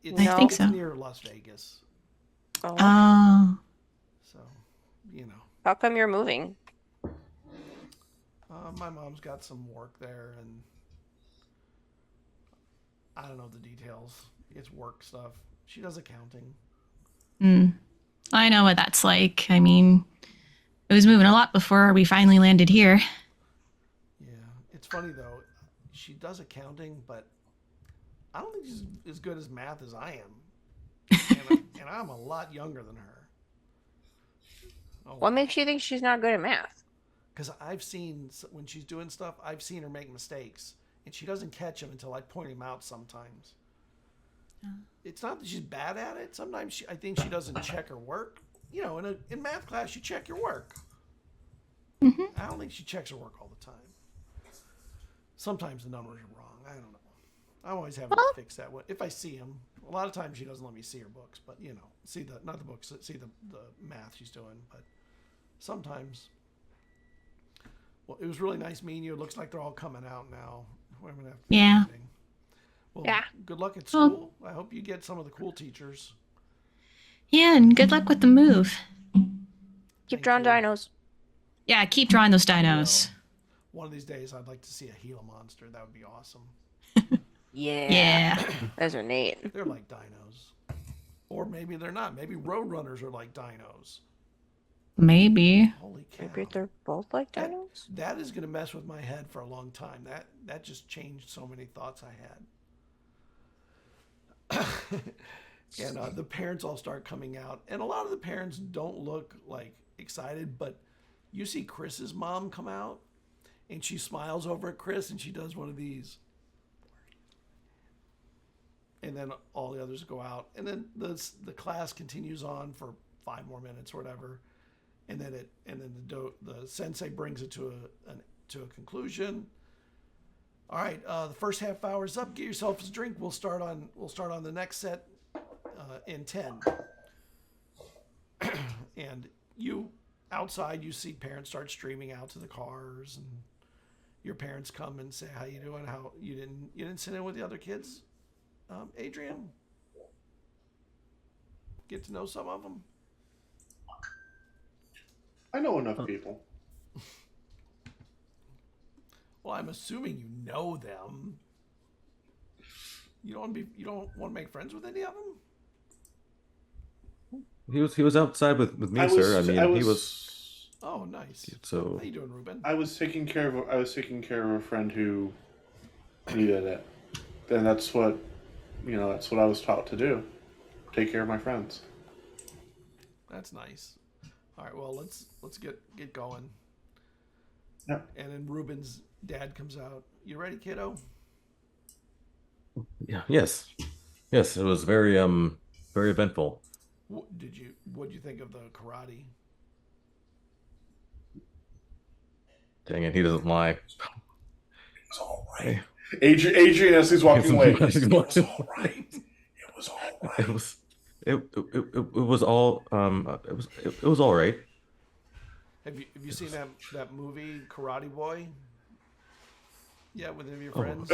think it's so. near Las Vegas. Oh. Oh. So, How come you're moving? my mom's got some work there, and I don't know the details. It's work stuff. She does accounting. I know what that's like. I mean, it was moving a lot before we finally landed here. Yeah, it's funny though. She does accounting, but I don't think she's as good as math as I am, and I'm a lot younger than her. Oh, What makes you think she's not good at math? because I've seen when she's doing stuff, I've seen her make mistakes, and she doesn't catch them until I point them out. Sometimes it's not that she's bad at it. Sometimes I think she doesn't check her work. In math class, you check your work. I don't think she checks her work all the time. Sometimes the numbers are wrong. I don't know. I'm always having to fix that if I see them. A lot of times she doesn't let me see her books, but see not the books, see the math she's doing. But sometimes. Well, it was really nice meeting you. It looks like they're all coming out now. We're gonna have to do Yeah. a meeting. Well, Yeah. good luck at Well- school. I hope you get some of the cool teachers. Yeah, and good luck with the move. Keep Thank drawing you. dinos. Yeah, keep drawing those dinos. One of these days, I'd like to see a Gila monster. That would be awesome. Yeah. Yeah. Those are neat. They're like dinos. Or maybe they're not. Maybe roadrunners are like dinos. Maybe. Holy cow. Maybe they're both like That- dinos? That is going to mess with my head for a long time. That just changed so many thoughts I had. And the parents all start coming out, and a lot of the parents don't look like excited, but you see Chris's mom come out, and she smiles over at Chris, and she does one of these. And then all the others go out, and then the class continues on for 5 more minutes or whatever, and then the sensei brings it to a conclusion. All right, the first half hour is up. Get yourself a drink. We'll start on the next set in 10. And you outside, you see parents start streaming out to the cars, and your parents come and say, "How you doing? How you didn't sit in with the other kids, Adrian? Get to know some of them." I know enough people. Well, I'm assuming you know them. You don't want to make friends with any of them? He was outside with me, sir. He was. Oh, nice. So how you doing, Ruben? I was taking care of a friend who needed it. And that's what I was taught to do. Take care of my friends. That's nice. All right, well, let's get going. Yeah. And then Ruben's dad comes out. You ready, kiddo? Yeah. Yes. It was very eventful. What'd you think of the karate? Dang it, he doesn't lie. It was all right. Adrian, as he's walking away. It was all right. It was all right. It was all right. Have you seen that movie Karate Boy? Yeah, with any of your friends.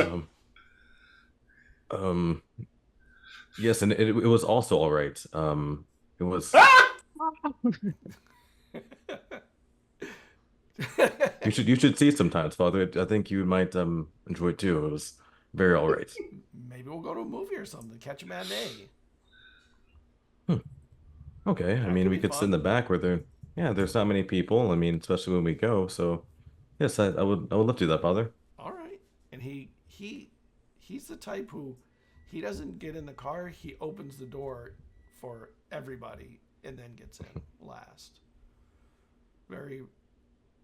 Yes, and it was also all right. It was. You should see it sometimes, Father. I think you might enjoy it too. It was very all right. Maybe we'll go to a movie or something. Catch a matinee. Okay, I mean we could sit in the back where there's not many people. I mean, especially when we go. So, yes, I would love to do that, Father. All right, and he's the type who he doesn't get in the car. He opens the door for everybody and then gets in last. Very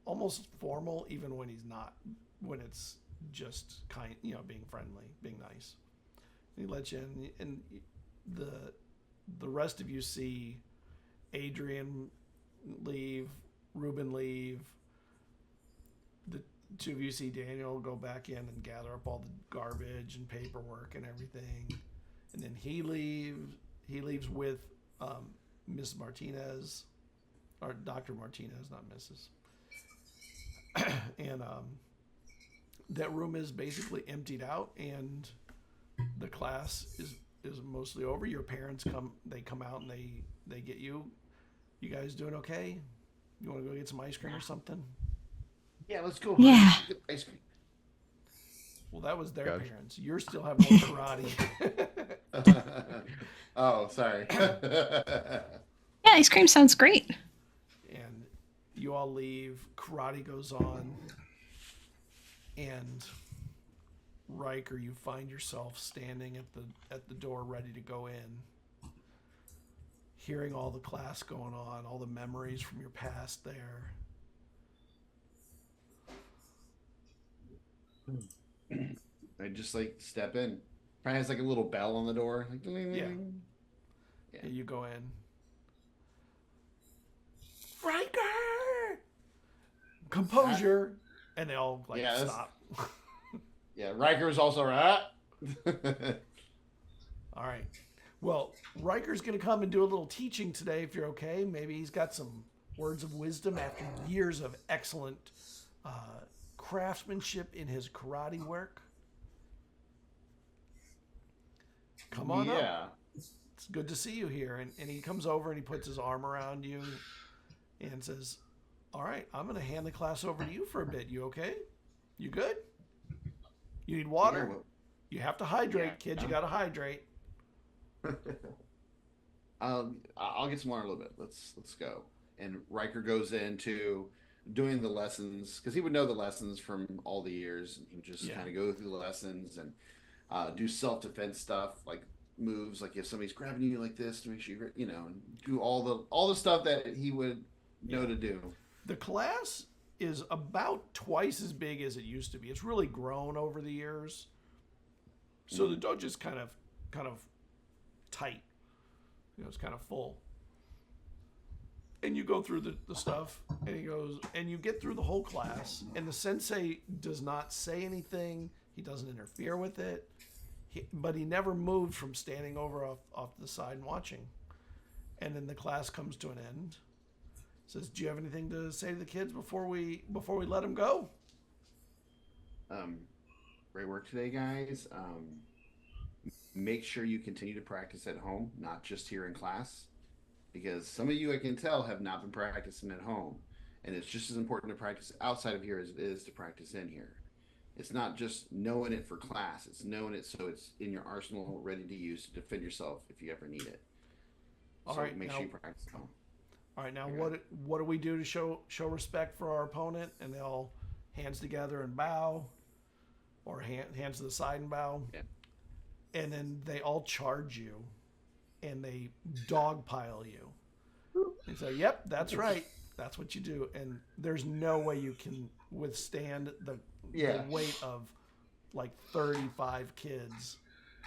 almost formal, even when he's not. When it's just being friendly, being nice. He lets you in, and the rest of you see Adrian leave, Ruben leave. The two of you see Daniel go back in and gather up all the garbage and paperwork and everything, and then he leaves. He leaves with Miss Martinez, or Dr. Martinez, not Mrs. And that room is basically emptied out, and the class is mostly over. Your parents come out and they get you. You guys doing okay? You want to go get some ice cream or something? Yeah, let's go. Yeah. Get ice cream. Well, that was their Gotcha. parents. You're still having more karate. Oh, sorry. Yeah, ice cream sounds great. And you all leave. Karate goes on. And Riker, you find yourself standing at the door ready to go in. Hearing all the class going on, all the memories from your past there. I just step in. Probably has a little bell on the door. Like, ding, ding, Yeah. ding. And you go in. Riker! Composure! And they all stop. Yeah, Riker was also right. All right. Well, Riker's going to come and do a little teaching today, if you're okay. Maybe he's got some words of wisdom after years of excellent craftsmanship in his karate work. Come on up. It's good to see you here. And he comes over and he puts his arm around you and says, all right, I'm going to hand the class over to you for a bit. You okay? You good? You need water? You have to hydrate, kids. You got to hydrate. I'll get some water in a little bit. Let's go. And Riker goes into doing the lessons because he would know the lessons from all the years, and he would just kind of go through the lessons and do self-defense stuff. Like moves, like if somebody's grabbing you like this to make sure and do all the stuff that he would know to do. The class is about twice as big as it used to be. It's really grown over the years. So the dojo is kind of tight. It's kind of full. And you go through the stuff, and he goes, and you get through the whole class, and the sensei does not say anything. He doesn't interfere with it. But he never moved from standing over off the side and watching. And then the class comes to an end. Says, "Do you have anything to say to the kids before we let them go?" Great work today, guys. Make sure you continue to practice at home, not just here in class, because some of you, I can tell, have not been practicing at home, and it's just as important to practice outside of here as it is to practice in here. It's not just knowing it for class; it's knowing it so it's in your arsenal, ready to use to defend yourself if you ever need it. All so right, make now, sure you practice at home. All right, now what do we do to show respect for our opponent? And they all hands together and bow, or hands to the side and bow. Yeah. And then they all charge you, and they dogpile you. They say, "Yep, that's right. That's what you do." And there's no way you can withstand the weight of like 35 kids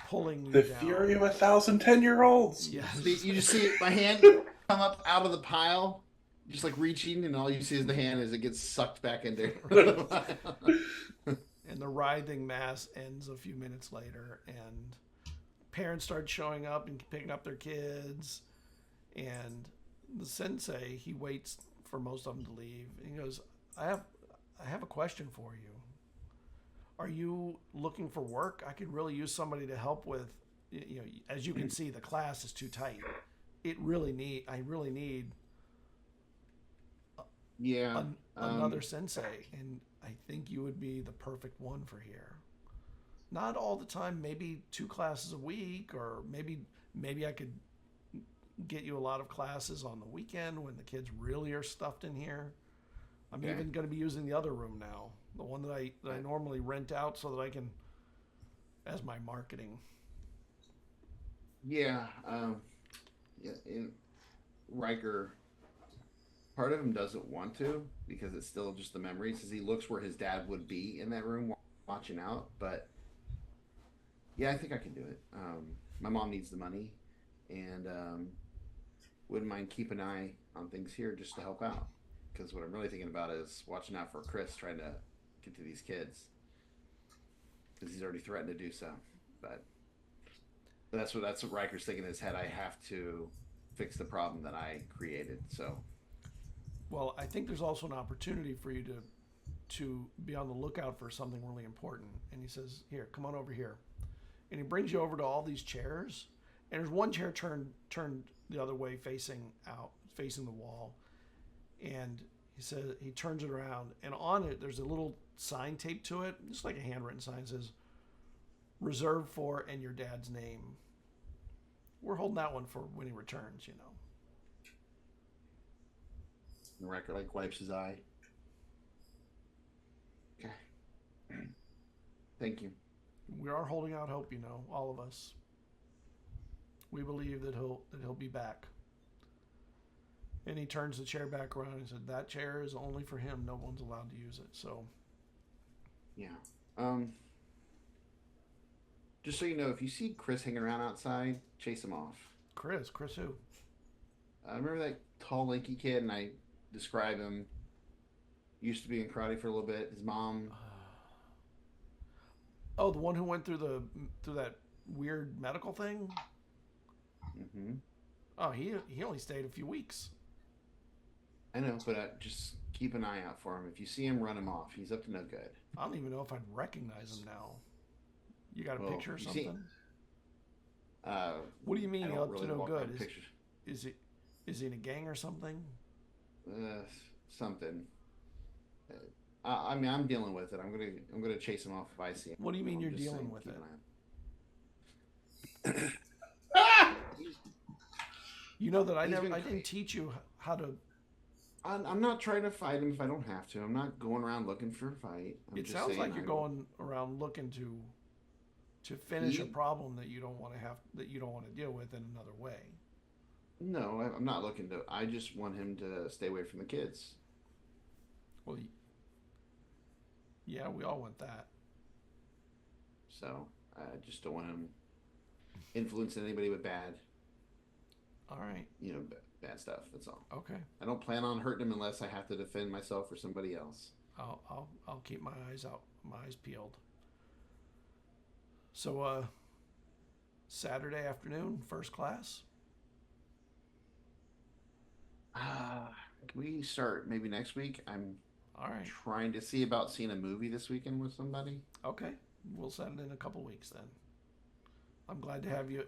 pulling you The down. fury of 1,000 10-year-olds. Yes. You just see my hand come up out of the pile, just like reaching, and all you see is the hand as it gets sucked back into the pile. And the writhing mass ends a few minutes later, and parents start showing up and picking up their kids. And the sensei, he waits for most of them to leave. And he goes, I have a question for you. Are you looking for work? I could really use somebody to help with, as you can see, the class is too tight. I really need another sensei, and I think you would be the perfect one for here. Not all the time, maybe 2 classes a week, or maybe I could get you a lot of classes on the weekend when the kids really are stuffed in here. I'm even going to be using the other room now, the one that I normally rent out so that I can, as my marketing. In Riker, part of him doesn't want to because it's still just the memories, as he looks where his dad would be in that room watching out. But I think I can do it. My mom needs the money, and wouldn't mind keeping an eye on things here just to help out. Because what I'm really thinking about is watching out for Chris trying to get to these kids, because he's already threatened to do so. But that's what Riker's thinking in his head. I have to fix the problem that I created. So, well, I think there's also an opportunity for you to be on the lookout for something really important. And he says, "Here, come on over here," and he brings you over to all these chairs. And there's one chair turned the other way, facing the wall. And he says, he turns it around, and on it there's a little sign taped to it, just like a handwritten sign. It says, "Reserved for," and your dad's name. We're holding that one for when he returns, And Riker wipes his eye. Okay. Thank you. We are holding out hope, all of us. We believe that he'll be back. And he turns the chair back around and said, "That chair is only for him. No one's allowed to use it." So, just so you know, if you see Chris hanging around outside, chase him off. Chris who? I remember that tall, lanky kid, and I describe him. Used to be in karate for a little bit. His mom. Oh, the one who went through that weird medical thing. Mm-hmm. Oh, he only stayed a few weeks. I know, but just keep an eye out for him. If you see him, run him off. He's up to no good. I don't even know if I'd recognize him now. You got a picture or something? What do you mean up to no good? Is he in a gang or something? Something. I mean, I'm dealing with it. I'm gonna chase him off if I see him. What do you mean you're dealing with it? You know that I didn't teach you how to. I'm not trying to fight him if I don't have to. I'm not going around looking for a fight. It sounds like you're going around looking to to finish a problem that you don't want to deal with in another way. No, I'm not looking to. I just want him to stay away from the kids. Well, yeah, we all want that. So I just don't want him influencing anybody with bad. All right. Bad stuff. That's all. Okay. I don't plan on hurting him unless I have to defend myself or somebody else. I'll keep my eyes peeled. So Saturday afternoon, first class. Can we start maybe next week? I'm All right. trying to see about seeing a movie this weekend with somebody. Okay. We'll set it in a couple weeks then. I'm glad to have you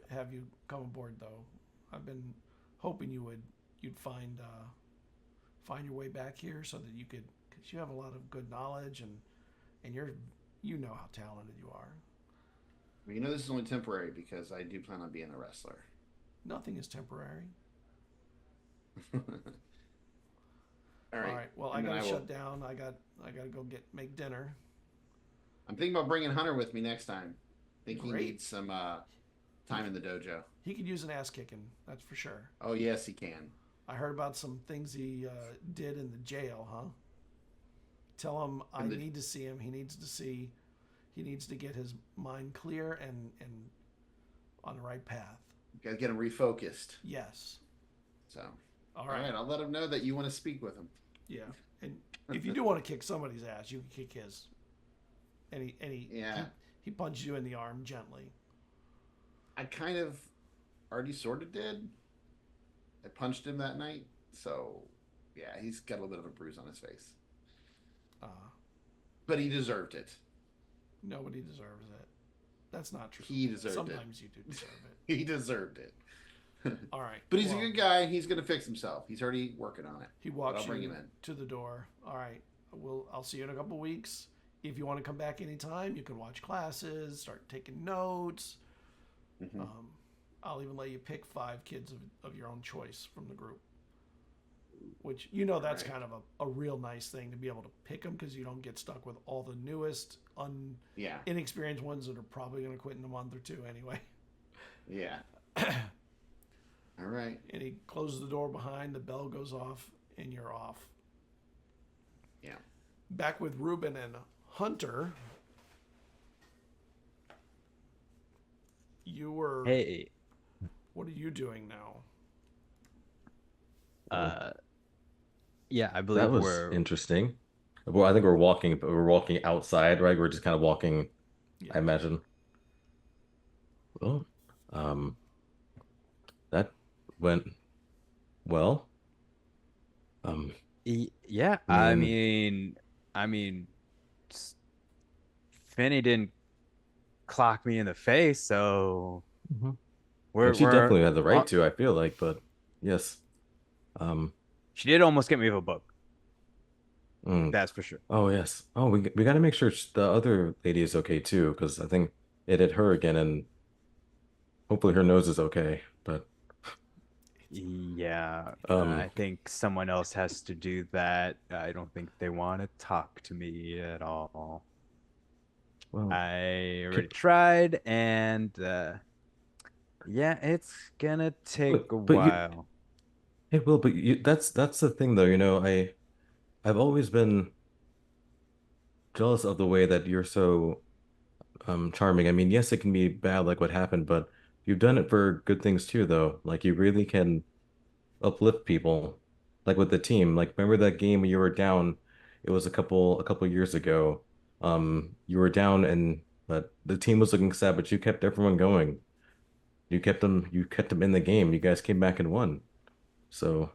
come aboard though. I've been hoping you'd find your way back here so that you could, because you have a lot of good knowledge and you know how talented you are. Well, this is only temporary because I do plan on being a wrestler. Nothing is temporary. All right. All right. Well, I gotta shut down. I gotta go make dinner. I'm thinking about bringing Hunter with me next time. I think Great. he needs some time in the dojo. He could use an ass kicking, that's for sure. Oh yes, he can. I heard about some things he did in the jail, huh? Tell him I need to see him. He needs to get his mind clear and on the right path. You gotta get him refocused. Yes. So. All All right. I'll let him know that you want to speak with him. Yeah. And if you do want to kick somebody's ass, you can kick his. He punches you in the arm gently. I kind of already sort of did. I punched him that night, so yeah, he's got a little bit of a bruise on his face. But he deserved it. Nobody deserves it. That's not true. He deserved it. Sometimes you do deserve it. He deserved it. All right. But he's a good guy. He's going to fix himself. He's already working on it. He walks I'll bring you him in. to the door. All right. I'll see you in a couple weeks. If you want to come back anytime, you can watch classes, start taking notes. Mm-hmm. I'll even let you pick 5 kids of your own choice from the group. Which, that's kind of a real nice thing to be able to pick them because you don't get stuck with all the newest, inexperienced ones that are probably going to quit in a month or two anyway. Yeah. All right. And he closes the door behind, the bell goes off, and you're off. Yeah. Back with Ruben and Hunter. You were... Hey. What are you doing now? Yeah, I believe That was interesting. Well, I think we're walking outside, right? We're just kind of walking, Yeah. I imagine. Well, that went well. Yeah, I mean, Finny didn't clock me in the face, so Which you definitely had the right to, I feel like, but yes. She did almost get me with a book. That's for sure. Oh yes. Oh, we got to make sure the other lady is okay too, because I think it hit her again, and hopefully her nose is okay. But yeah, I think someone else has to do that. I don't think they want to talk to me at all. well, I already tried, and yeah, it's gonna take a but while. it will. But that's the thing, though. I've always been jealous of the way that you're so charming. I mean, yes, it can be bad, like what happened, but you've done it for good things too, though. Like you really can uplift people, like with the team. Like remember that game when you were down? It was a couple years ago. You were down, but the team was looking sad, but you kept everyone going. You kept them in the game. You guys came back and won. So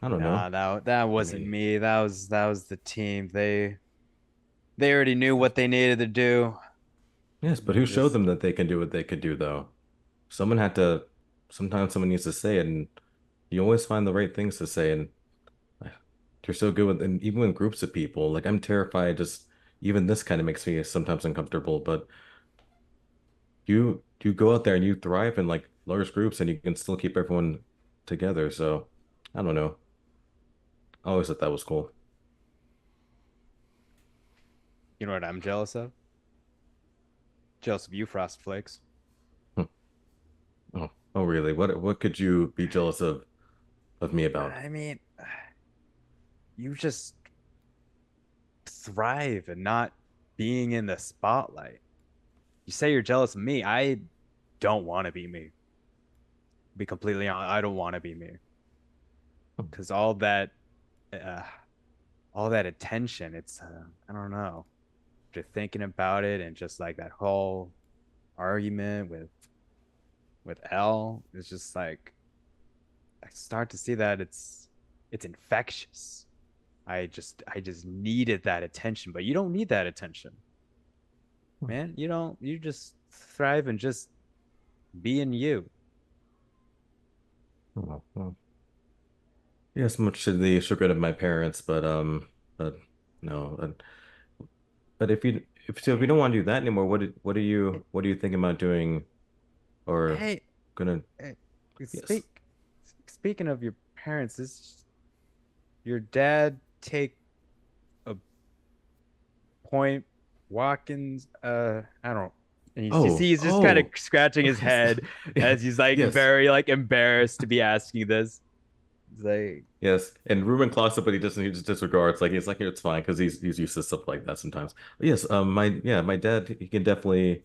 I don't know. Nah, that wasn't me. That was the team. They already knew what they needed to do. Yes, but who showed them that they can do what they could do, though? Sometimes someone needs to say it, and you always find the right things to say, and you're so good with, and even with groups of people, like I'm terrified, just even this kind of makes me sometimes uncomfortable, but you go out there and you thrive in like large groups and you can still keep everyone together, so I don't know. I always thought that was cool. You know what I'm jealous of? Jealous of you, Frost Flakes. Oh, really? What could you be jealous of me about? I mean, you just thrive and not being in the spotlight. You say you're jealous of me. I don't want to be me. Be completely honest, I don't want to be me. Because uh, all that attention, it's I don't know. Just thinking about it and just like that whole argument with Elle, it's just like I start to see that it's infectious. I just needed that attention, but you don't need that attention. Man, you just thrive and just being you. Well, yes, much to the chagrin of my parents, but no. But if you don't want to do that anymore, what are you thinking about doing, or Hey, gonna? hey, Yes. speaking of your parents, is your dad take a point Watkins? I don't. And he's just kind of Oh, scratching his head as he's like yes, very like embarrassed to be asking this. He's like, yes. And Ruben clocks it, but he just disregards. Like he's like it's fine because he's used to stuff like that sometimes. But yes, my dad he can definitely,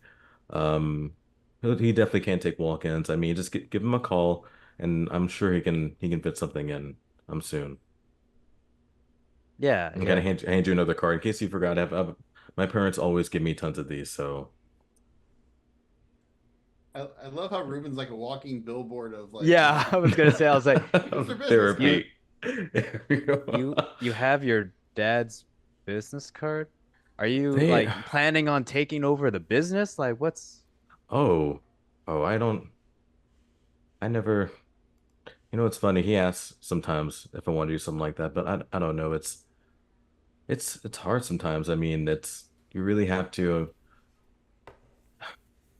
um, he definitely can take walk-ins. I mean, just give him a call, and I'm sure he can fit something in soon. yeah, I'm gonna yeah. hand you another card in case you forgot. My parents always give me tons of these, so I love how Ruben's like a walking billboard of like Yeah, I was gonna say, I was like, here's their business therapy. card. There we go. you have your dad's business card? Are you They, like planning on taking over the business? Like what's oh, oh, I never, it's funny. He asks sometimes if I want to do something like that, but I don't know. It's hard sometimes. I mean, you really have to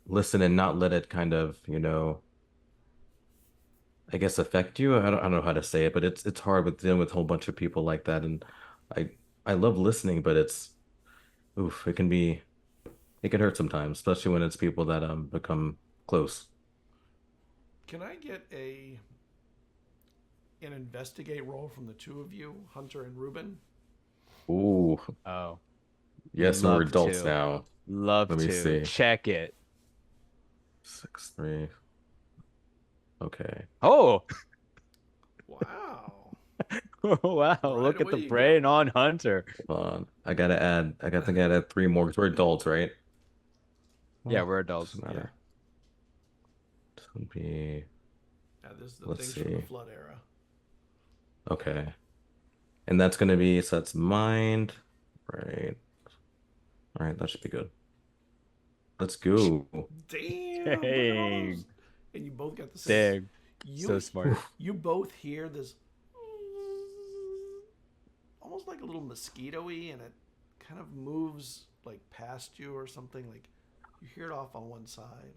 listen and not let it kind of, I guess affect you. I don't know how to say it, but it's hard with dealing with a whole bunch of people like that. And I I love listening, but oof, it can hurt sometimes, especially when it's people that become close. Can I get an investigate roll from the two of you, Hunter and Ruben? Ooh, oh, yes, we're love adults to. now. Love Let me to. see. Check it. 6, 3. Okay. Oh, Wow. wow, Right look at away the you brain go. on Hunter. Hold on. I got to add 3 more because we're adults, right? Yeah, Well, we're adults. doesn't Yeah. matter. This would be, Yeah, this is the let's things from the see. flood era. Okay. And that's going to be, so that's mind. Right. All right, that should be good. Let's go. Damn, look at all those. Dang, And you both got the same. dang, You so smart. you both hear this almost like a little mosquito-y, and it kind of moves like past you or something. Like you hear it off on one side.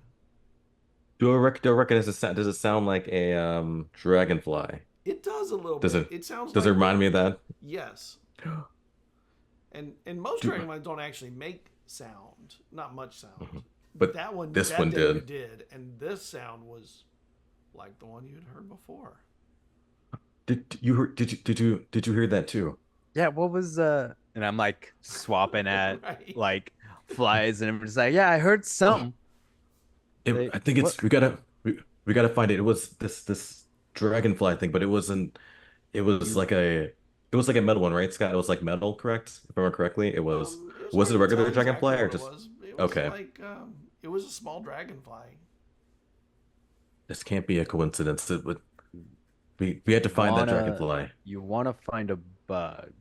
Do I recognize does it sound like a dragonfly? It does a little Does bit. it It sounds does it like remind me of that? yes. And most Do, dragonflies don't actually make sound, not much sound. but That one, this that one day you did. did, and this sound was like the one you had heard before. Did you hear that too? Yeah, what was and I'm like swapping at Right. like flies and I'm just like, yeah, I heard something. I think What? it's we gotta find it. It was this dragonfly thing, but it wasn't. It was You like a metal one, right, Scott? It was like metal, correct? If I remember correctly, it was. It was Was hard it a to regular tell dragonfly exactly or what it just was. It was okay? like it was a small dragonfly. This can't be a coincidence. We had to find that wanna dragonfly. you wanna find a bug.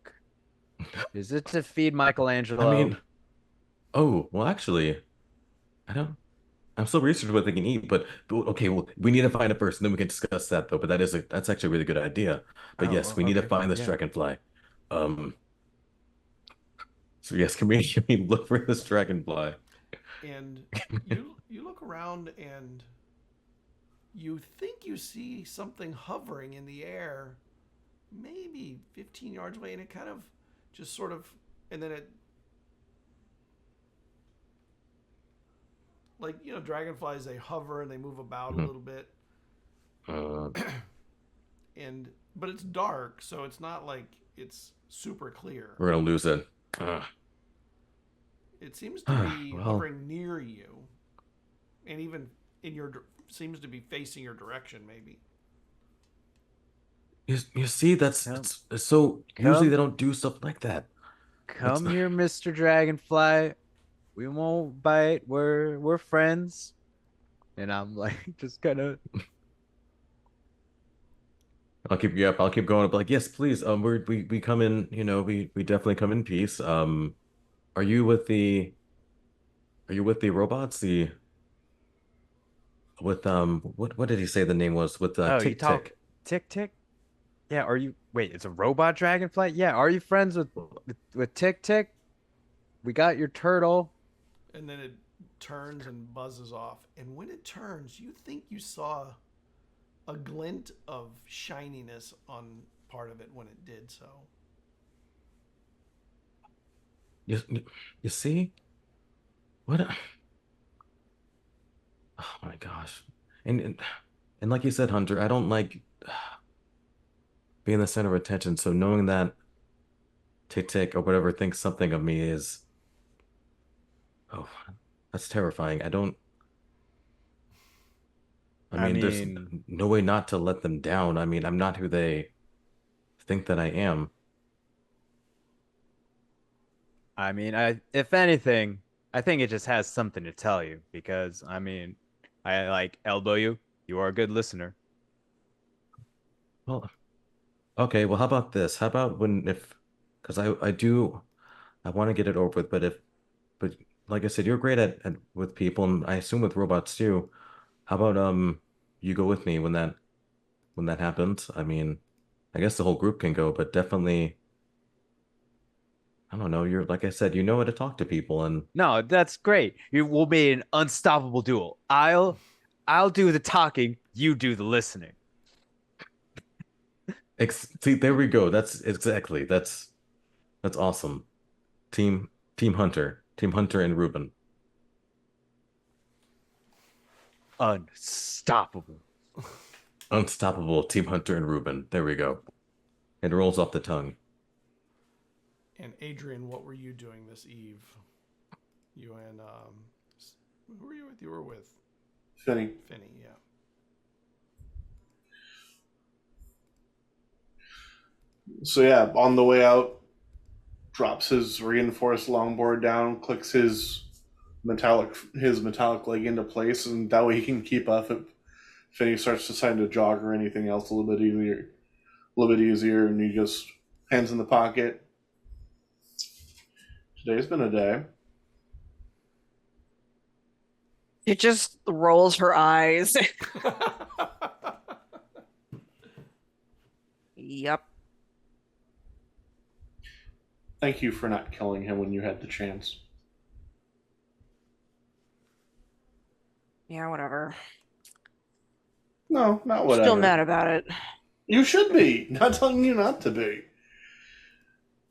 Is it to feed I Michelangelo? mean, oh well, actually, I don't. I'm still researching what they can eat, but okay, well, we need to find it first, and then we can discuss that though. But that's actually a really good idea. But yes, Oh, we need to okay. find this Yeah. dragonfly. Um, so yes, can we look for this dragonfly? And you look around and you think you see something hovering in the air, maybe 15 yards away, and it kind of just sort of, and then like, you know, dragonflies, they hover and they move about a little bit. But it's dark, so it's not like it's super clear. We're gonna lose it. It seems to be hovering near you, and even in your seems to be facing your direction, maybe. You see, that's so. Usually they don't do stuff like that. Come here, Mr. Dragonfly. We won't bite. We're friends. And I'm like, just kind of. I'll keep you up. I'll keep going up. Like, yes, please. We come in. You know, we definitely come in peace. Are you with the robots? What did he say the name was? With Oh, Tick Tick. Tick Tick? Yeah, are you wait, it's a robot dragonfly? Yeah, are you friends with Tick Tick? We got your turtle. And then it turns and buzzes off. And when it turns, you think you saw a glint of shininess on part of it when it did so. You see? What? Oh my gosh. And like you said, Hunter, I don't like being the center of attention. So knowing that Tick Tick or whatever thinks something of me is, oh, that's terrifying. I mean, there's no way not to let them down. I mean, I'm not who they think that I am. I mean, if anything, I think it just has something to tell you because I mean, I like elbow you. You are a good listener. Well, okay, well, how about this? How about because I want to get it over with, but like I said, you're great at with people, and I assume with robots too. How about you go with me when that happens? I mean, I guess the whole group can go, but definitely, I don't know. You're like I said, you know how to talk to people, and No, that's great. You will be an unstoppable duel. I'll do the talking, you do the listening. see, there we go. That's awesome. Team Hunter and Ruben. Unstoppable. Unstoppable Team Hunter and Ruben. There we go. It rolls off the tongue. And Adrian, what were you doing this eve? You and who were you with? You were with Finny. Finny, yeah. So yeah, on the way out, drops his reinforced longboard down, clicks his metallic leg into place, and that way he can keep up if Finny starts deciding to jog or anything else a little bit easier, and he just hands in the pocket. Today's been a day. She just rolls her eyes. Yep. Thank you for not killing him when you had the chance. Yeah, whatever. No, not whatever. Still mad about it. You should be. Not telling you not to be.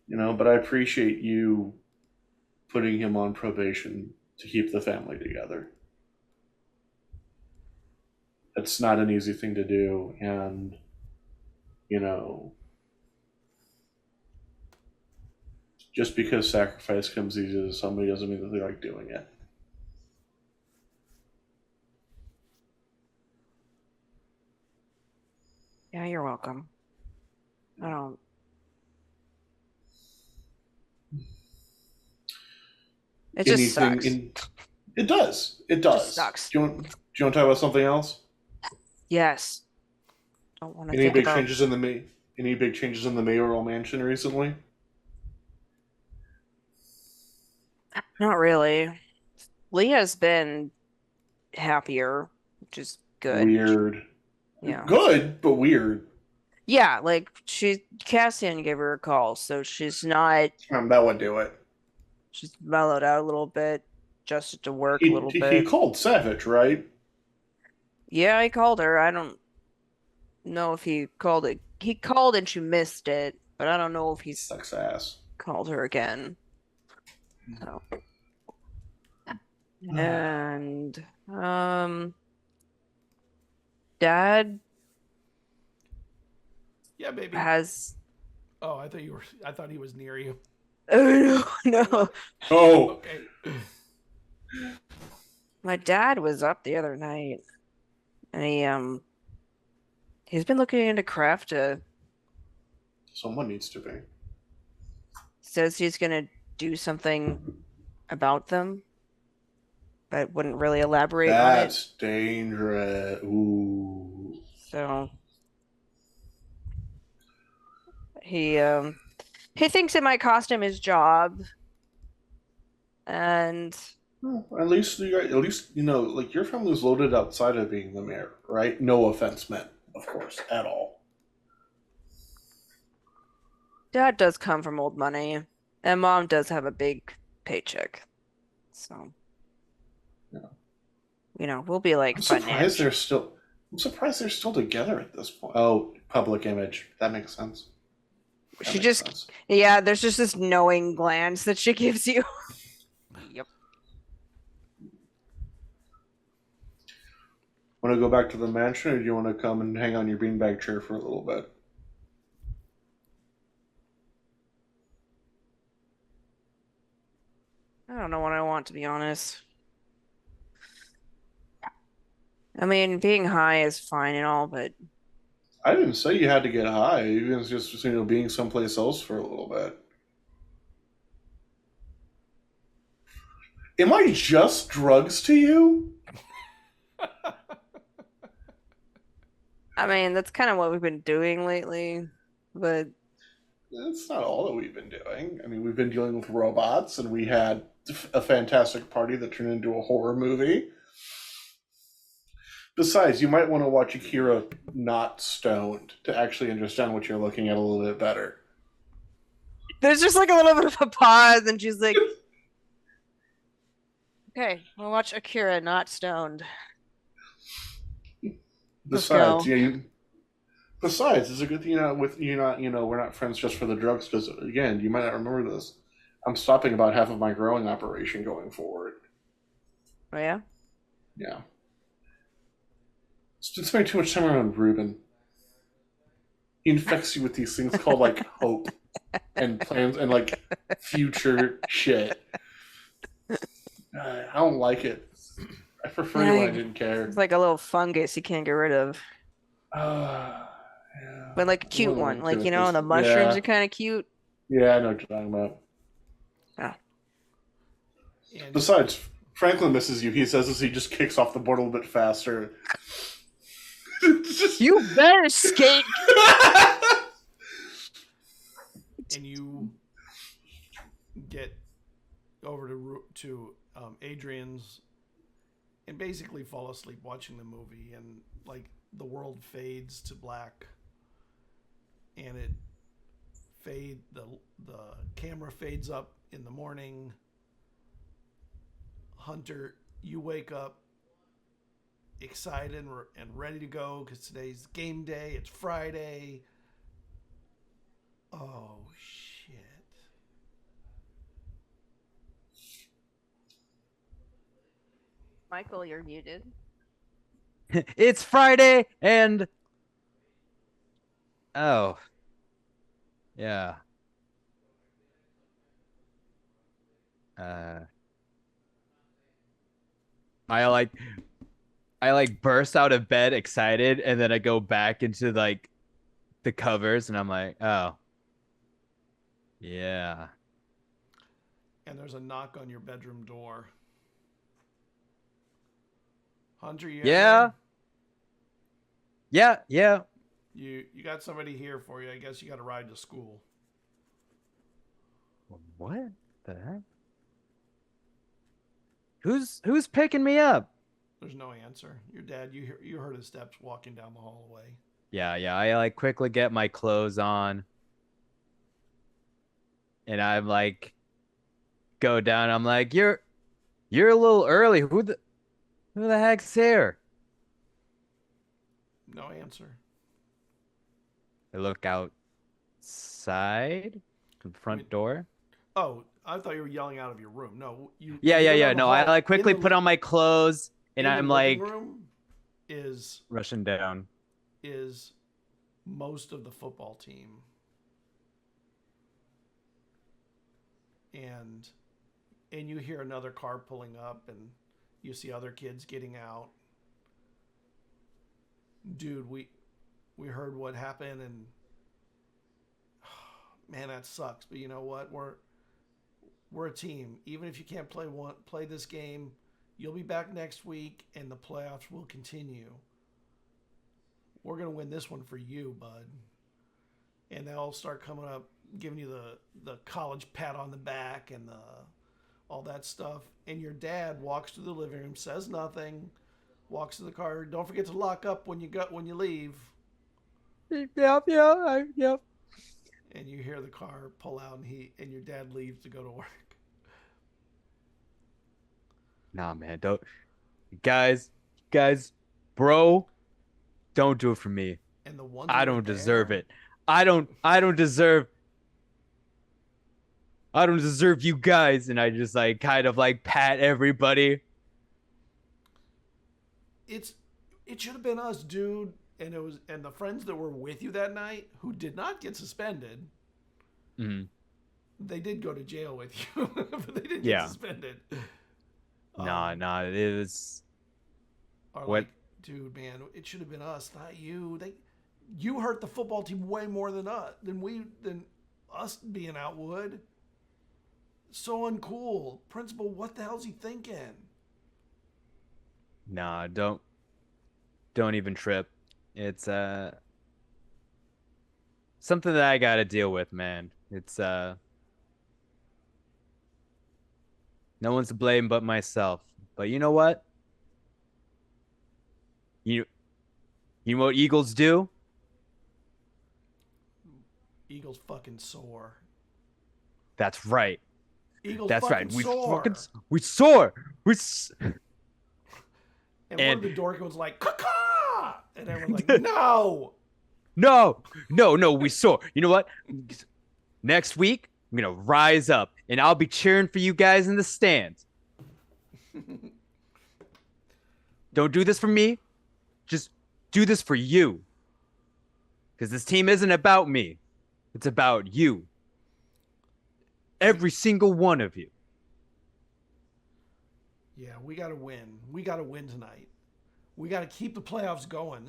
You know, but I appreciate you putting him on probation to keep the family together. It's not an easy thing to do, and, you know, just because sacrifice comes easy to somebody doesn't mean that they like doing it. Yeah, you're welcome. I don't. It just sucks. It does. It It does. just sucks. Do you want to talk about something else? Yes. Don't want to Any think big about. changes in the mayoral mansion recently? Not really. Leah's been happier, which is good. Weird. Yeah. Good, but weird. Yeah, like Cassian gave her a call, so she's not. That would do it. She's mellowed out a little bit, adjusted to work a little He bit. called Savage, right? Yeah, I called her. I don't know if he called it. He called and she missed it, but I don't know if he's Sucks ass. called her again. So And Dad Yeah, baby. has Oh, I thought he was near you. oh no. Oh, Okay. My dad was up the other night and he's been looking into craft. someone needs to be. Says he's gonna do something about them, but wouldn't really elaborate on it. That's dangerous. Ooh. So he thinks it might cost him his job, and Well, at least you know, like your family's loaded outside of being the mayor, right? No offense meant, of course, at all. Dad does come from old money, and Mom does have a big paycheck. So, Yeah. you know, we'll be like I'm surprised financial. they're still together at this point. Oh, public image. That makes sense. That She makes just, sense. yeah, there's just this knowing glance that she gives you. Yep. Want to go back to the mansion, or do you want to come and hang on your beanbag chair for a little bit? I don't know what I want, to be honest. I mean, being high is fine and all, but I didn't say you had to get high. Even just being someplace else for a little bit. Am I just drugs to you? I mean, that's kind of what we've been doing lately. But That's not all that we've been doing. I mean, we've been dealing with robots, and we had a fantastic party that turned into a horror movie. Besides, you might want to watch Akira not stoned to actually understand what you're looking at a little bit better. there's just like a little bit of a pause, and she's like, okay, we'll watch Akira not stoned. Let's Besides, go. besides, it's a good thing we're not friends just for the drugs. Because again, you might not remember this. I'm stopping about half of my growing operation going forward. Oh, yeah? Yeah. It's been spending too much time around Ruben. He infects you with these things called like hope and plans and like future shit. I don't like it. I prefer it when I didn't care. It's like a little fungus you can't get rid of. Yeah. But like a cute Well, one. Like, good. you know, the mushrooms Yeah. are kind of cute. Yeah, I know what you're talking about. Ah. And Besides, Franklin misses you. He says as he just kicks off the board a little bit faster. You better skate. and you get over to Adrian's and basically fall asleep watching the movie, and like the world fades to black, and the camera fades up in the morning. Hunter, you wake up excited and ready to go because today's game day. It's Friday. Oh shit. Michael, you're muted. It's Friday and oh. Yeah. I like burst out of bed excited, and then I go back into like the covers, and I'm like, oh. Yeah. And there's a knock on your bedroom door. Hunter, you in Yeah. there? Yeah. You got somebody here for you. I guess you got to ride to school. What the heck? Who's picking me up? There's no answer. Your dad, you heard his steps walking down the hallway. Yeah. I like quickly get my clothes on. And I'm like go down. I'm like, you're a little early. Who the heck's here? No answer. I look outside the front door. Oh, I thought you were yelling out of your room. No, you. Yeah, you yeah, go yeah. down the No, I hall. like quickly In the put on my clothes and in the I'm living like room is rushing down. most of the football team, and you hear another car pulling up, and you see other kids getting out. Dude, we heard what happened, and man, that sucks. But you know what? We're a team. Even if you can't play this game, you'll be back next week, and the playoffs will continue. We're gonna win this one for you, bud. And they'll start coming up, giving you the college pat on the back and all that stuff. And your dad walks to the living room, says nothing, walks to the car. Don't forget to lock up when you leave. Yep. And you hear the car pull out, and your dad leaves to go to work. Nah, man, don't. Guys, bro, don't do it for me. And the ones I that are don't deserve there- it. I don't deserve you guys. And I just like kind of like pat everybody. It should have been us, dude. And the friends that were with you that night who did not get suspended. Mhm. They did go to jail with you, but they didn't Yeah. get suspended. Nah, it was. Are What? like, dude, man, it should have been us, not you. You hurt the football team way more than us being out would. So uncool. Principal, what the hell's he thinking? Nah, don't even trip. It's something that I gotta deal with, man. It's no one's to blame but myself. But you know what? You know what Eagles do? Eagles fucking sore. That's right. Eagles That's fucking right. We sore. fucking we soar. And one and- of the dork was like, caw! And everyone's like, no. No, we soar. You know what? Next week, I'm gonna rise up and I'll be cheering for you guys in the stands. Don't do this for me. Just do this for you. Because this team isn't about me. It's about you. Every single one of you. Yeah, we got to win. We got to win tonight. We got to keep the playoffs going.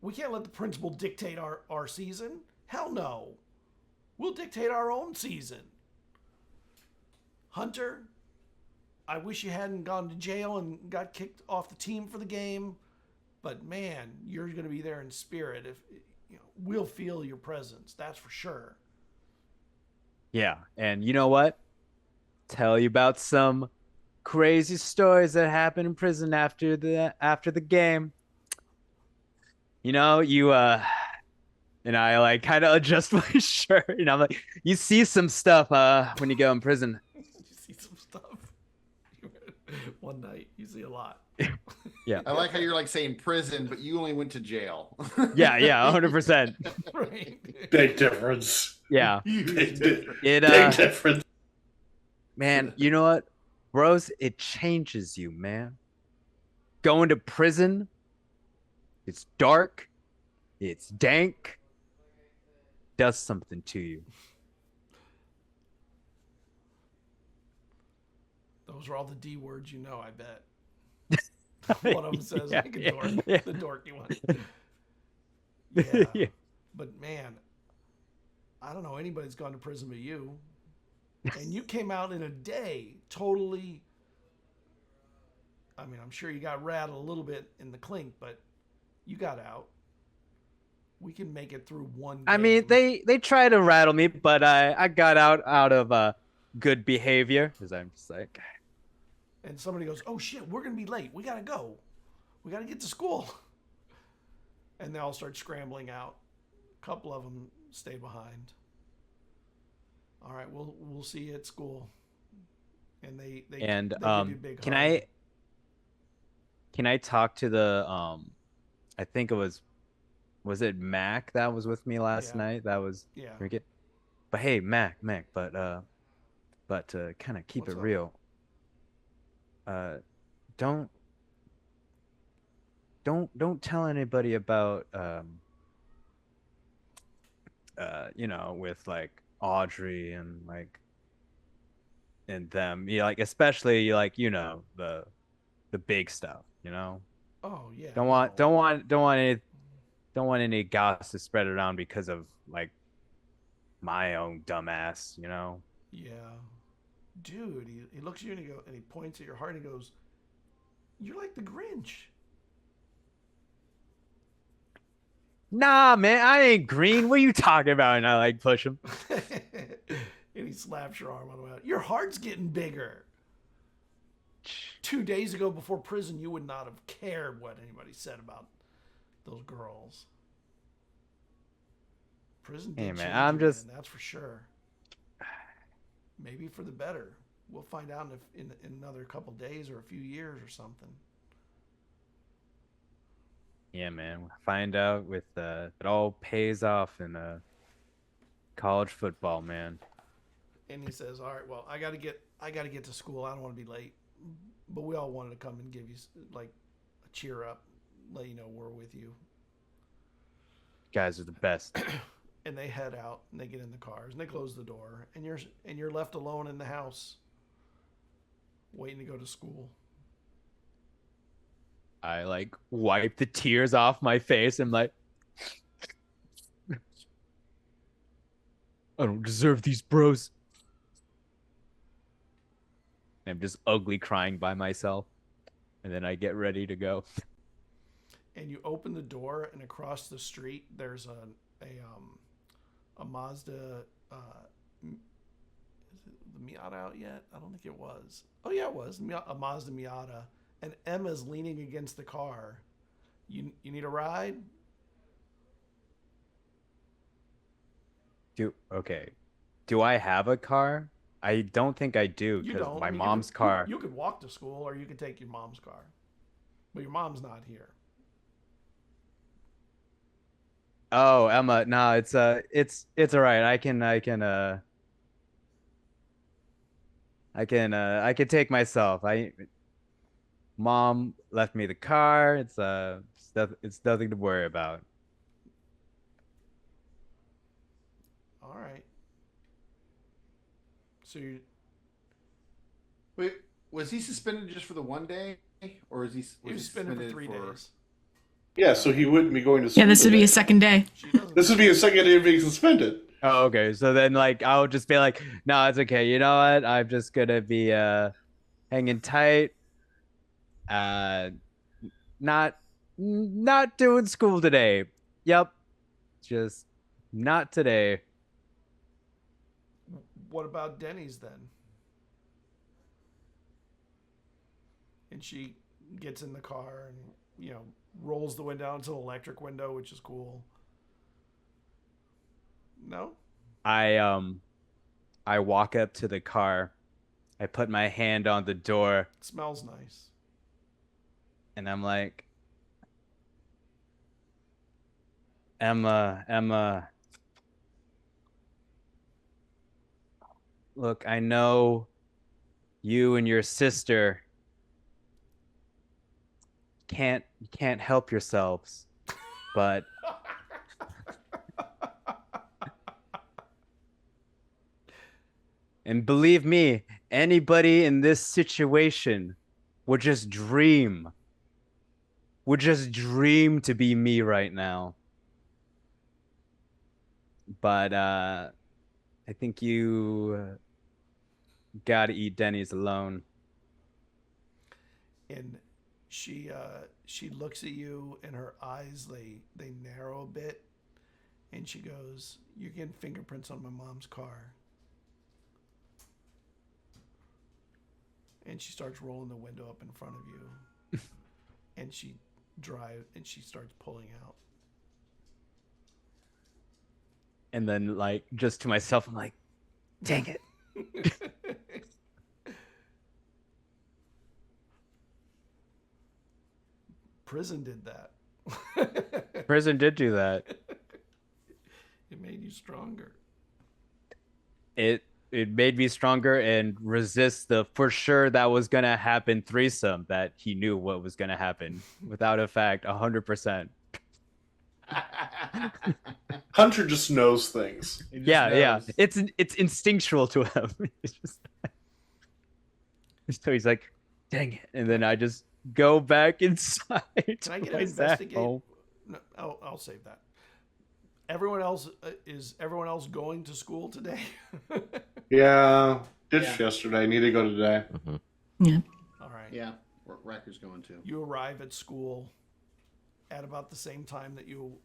We can't let the principal dictate our season. Hell no. We'll dictate our own season. Hunter, I wish you hadn't gone to jail and got kicked off the team for the game, but man, you're going to be there in spirit. We'll feel your presence. That's for sure. Yeah, and you know what? Tell you about some crazy stories that happened in prison after the game. You know, you and I like kind of adjust my shirt, and I'm like, you see some stuff when you go in prison. You see some stuff. One night, you see a lot. Yeah. I like how you're like saying prison, but you only went to jail. Yeah, 100%. Right. Big difference. Yeah. Big It difference. man, you know what? Bros, it changes you, man. Going to prison, it's dark, it's dank, does something to you. Those are all the D words you know, I bet. One of them says Yeah, like a yeah, dork, yeah. the dorky one. Yeah. Yeah. But man, I don't know anybody's gone to prison but you. And you came out in a day, totally. I mean, I'm sure you got rattled a little bit in the clink, but you got out. We can make it through one game. I mean, they try to rattle me, but I got out of good behavior, because I'm just like, And somebody goes, "Oh shit, we're gonna be late. We gotta go. We gotta get to school." And they all start scrambling out. A couple of them stay behind. All right, we'll see you at school. And they give you a big can hug. I talk to the I think it was it Mac that was with me last Yeah. night? That was Yeah. drinking. But hey, Mac, but But to kind of keep What's it up? real, don't tell anybody about with like Audrey and like and them. Yeah, like especially like the big stuff. Oh yeah. Don't no. want any gossip spread around because of like my own dumbass. Yeah. Dude, he looks at you and he points at your heart and he goes, "You're like the Grinch." Nah, man, I ain't green. What are you talking about? And I like push him. And he slaps your arm on the way out. Your heart's getting bigger. 2 days ago before prison, you would not have cared what anybody said about those girls. Prison did Hey, man, change I'm you, just- man, that's for sure. Maybe for the better. We'll find out if in another couple days or a few years or something. Yeah, man. We'll find out with it all pays off in college football, man. And he says, "All right, well, I got to get to school. I don't want to be late." But we all wanted to come and give you like a cheer up, let you know we're with you. You guys are the best. And they head out and they get in the cars and they close the door and you're left alone in the house waiting to go to school. I like wipe the tears off my face and like, I don't deserve these bros. I'm just ugly crying by myself. And then I get ready to go. And you open the door and across the street there's a Mazda. Is the Miata out yet? I don't think it was. Oh yeah, it was a Mazda Miata. And Emma's leaning against the car. You need a ride? Do I have a car? I don't think I do You because don't. my I mean, mom's car. You could walk to school or you could take your mom's car. But your mom's not here. Oh, Emma, no, it's all right. I can take myself. Mom left me the car. It's nothing to worry about. All right. So Wait, was he suspended just for the one day, or is he? he was suspended for 3 days. Yeah, so he wouldn't be going to school. Yeah, this would be today. a second day. She doesn't. This would be a second day of being suspended. Oh, okay. So then like I'll just be like, no, it's okay. You know what? I'm just gonna be hanging tight. Not doing school today. Yep. Just not today. What about Denny's then? And she gets in the car and rolls the window down. It's an electric window, which is cool. No? I walk up to the car. I put my hand on the door It smells nice. and I'm like, Emma, look, I know you and your sister can't help yourselves, but and believe me, anybody in this situation would just dream to be me right now. But I think you gotta eat Denny's alone. And she looks at you and her eyes they narrow a bit and she goes, "You're getting fingerprints on my mom's car." And she starts rolling the window up in front of you. And she starts pulling out. And then like just to myself, I'm like, dang it. Prison did that. Prison did do that. It made you stronger. It it made me stronger and resist the for sure that was gonna happen threesome that he knew what was gonna happen without a fact 100%. Hunter just knows things. He just Yeah, knows. it's instinctual to him. It's just so he's like, dang it, and then I just go back inside. Can I get an my back investigate? home. No, I'll save that. Everyone else is everyone else going to school today? Yeah, ditched yesterday. Need to go today. Yeah. All right. Yeah, Racker's going to. You arrive at school at about the same time that you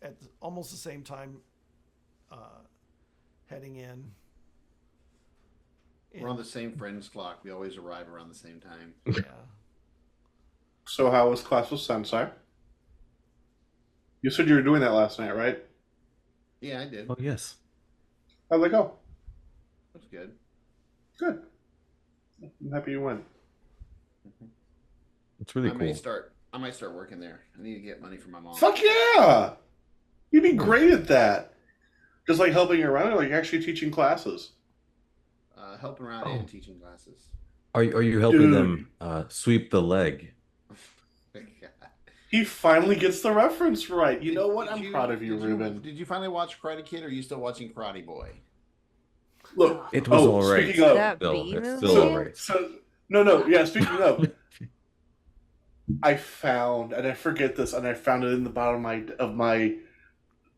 at almost the same time heading in. We're on the same friends clock. We always arrive around the same time. Yeah. So how was class with Sensei? You said you were doing that last night, right? Yeah, I did. Oh yes. How'd it go? That's good. Good. I'm happy you went. It's really I cool. might start working there. I need to get money from my mom. Fuck yeah! You'd be great at that. Just like helping around, or like actually teaching classes. Helping around and teaching classes. Are you helping Dude. them sweep the leg? He finally gets the reference right. You know what? Did I'm proud of you, Ruben. Did you finally watch Karate Kid, or are you still watching Karate Boy? Look, It was all right. Speaking of, That Still, B it's movie? still all right. so no, yeah. Speaking of, I found, and I forget this, and I found it in the bottom of my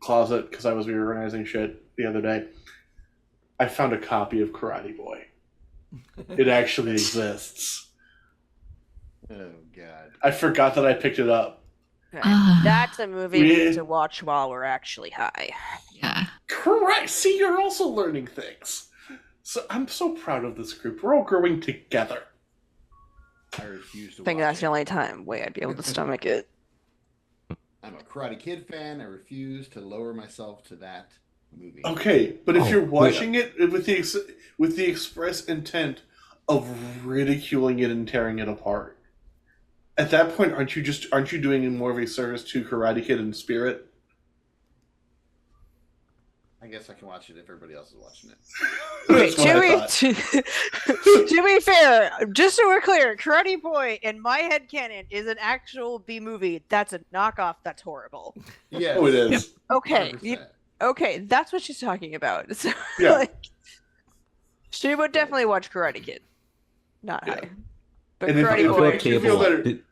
closet because I was reorganizing shit the other day. I found a copy of Karate Boy. It actually exists. Oh God! I forgot that I picked it up. Okay. Ah. That's a movie we Yeah. need to watch while we're actually high. Yeah. Correct. See, you're also learning things. So I'm so proud of this group. We're all growing together. I refuse to I think watch that's it. the only time way I'd be able to stomach it. I'm a Karate Kid fan. I refuse to lower myself to that movie. Okay, but if Oh, you're wait. watching it with the express intent of ridiculing it and tearing it apart, at that point, aren't you doing more of a service to Karate Kid in spirit? I guess I can watch it if everybody else is watching it. Okay, That's what I thought. to be fair, just so we're clear, Karate Boy in my head canon is an actual B movie. That's a knockoff. That's horrible. Yeah. Oh, it is. Okay, 100%. okay, that's what she's talking about. So, Yeah. like, she would definitely watch Karate Kid. Not Yeah. high, but And if Karate it Boy. makes you feel better, Did-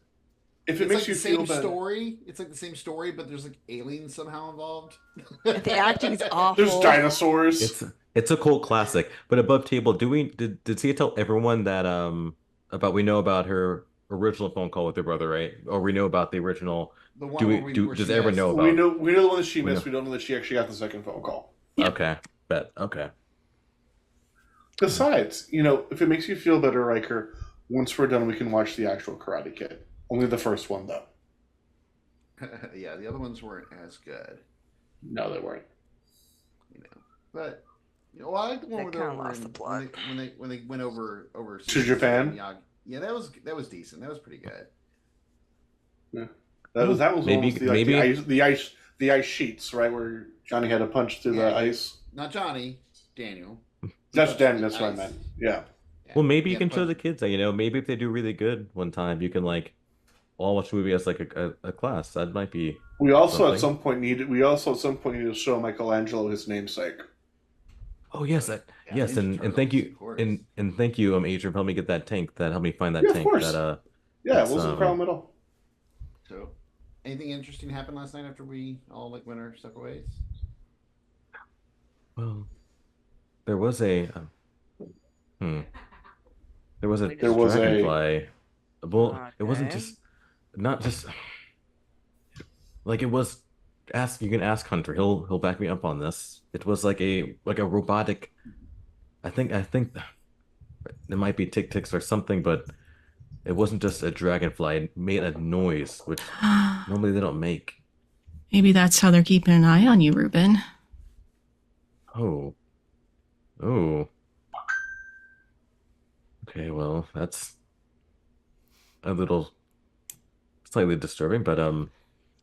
if it It's makes like you the feel same better, story. It's like the same story, but there's like aliens somehow involved. The acting's awful. there's dinosaurs. It's a cult classic. But above table, did Sia tell everyone that we know about her original phone call with her brother, right? Or we know about the original? The one Do where we where does she everyone asked- know about? We know the one that she We missed. know. We don't know that she actually got the second phone call. Yeah. Okay, bet. Okay. Besides, if it makes you feel better, Riker, once we're done, we can watch the actual Karate Kid. Only the first one, though. Yeah, the other ones weren't as good, No, they weren't. but well, I like the one They where they're kinda over lost the plot. when they went over To Japan? Yeah, that was decent. That was pretty good. That was Maybe- almost the ice sheets, right, where Johnny had to punch through the Yeah. ice. Not Johnny, Daniel. That's Punched Dan. the That's what I ice. meant. Yeah. Yeah. Well, maybe you Yeah, can show punch- the kids that, maybe if they do really good one time, you can like all watch the movie as like a class. That might be. We also at Something. some point need to show Michelangelo his namesake. Oh yes, Yeah, yes, Ninja and thank Turtles, you, of course. and thank you, Adrian, for helping me get that tank. That helped me find that Yeah, of tank. course. That Yeah, That's, it wasn't a problem at all. So, anything interesting happened last night after we all like went our separate ways? well, there was a there was a There was a- dragonfly. Well, it wasn't Okay. just not just like it was. You can ask Hunter. He'll back me up on this. It was like a robotic. I think there might be tick-ticks or something, but it wasn't just a dragonfly. It made a noise, which normally they don't make. Maybe that's how they're keeping an eye on you, Ruben. Oh. Okay, well, that's a little slightly disturbing, but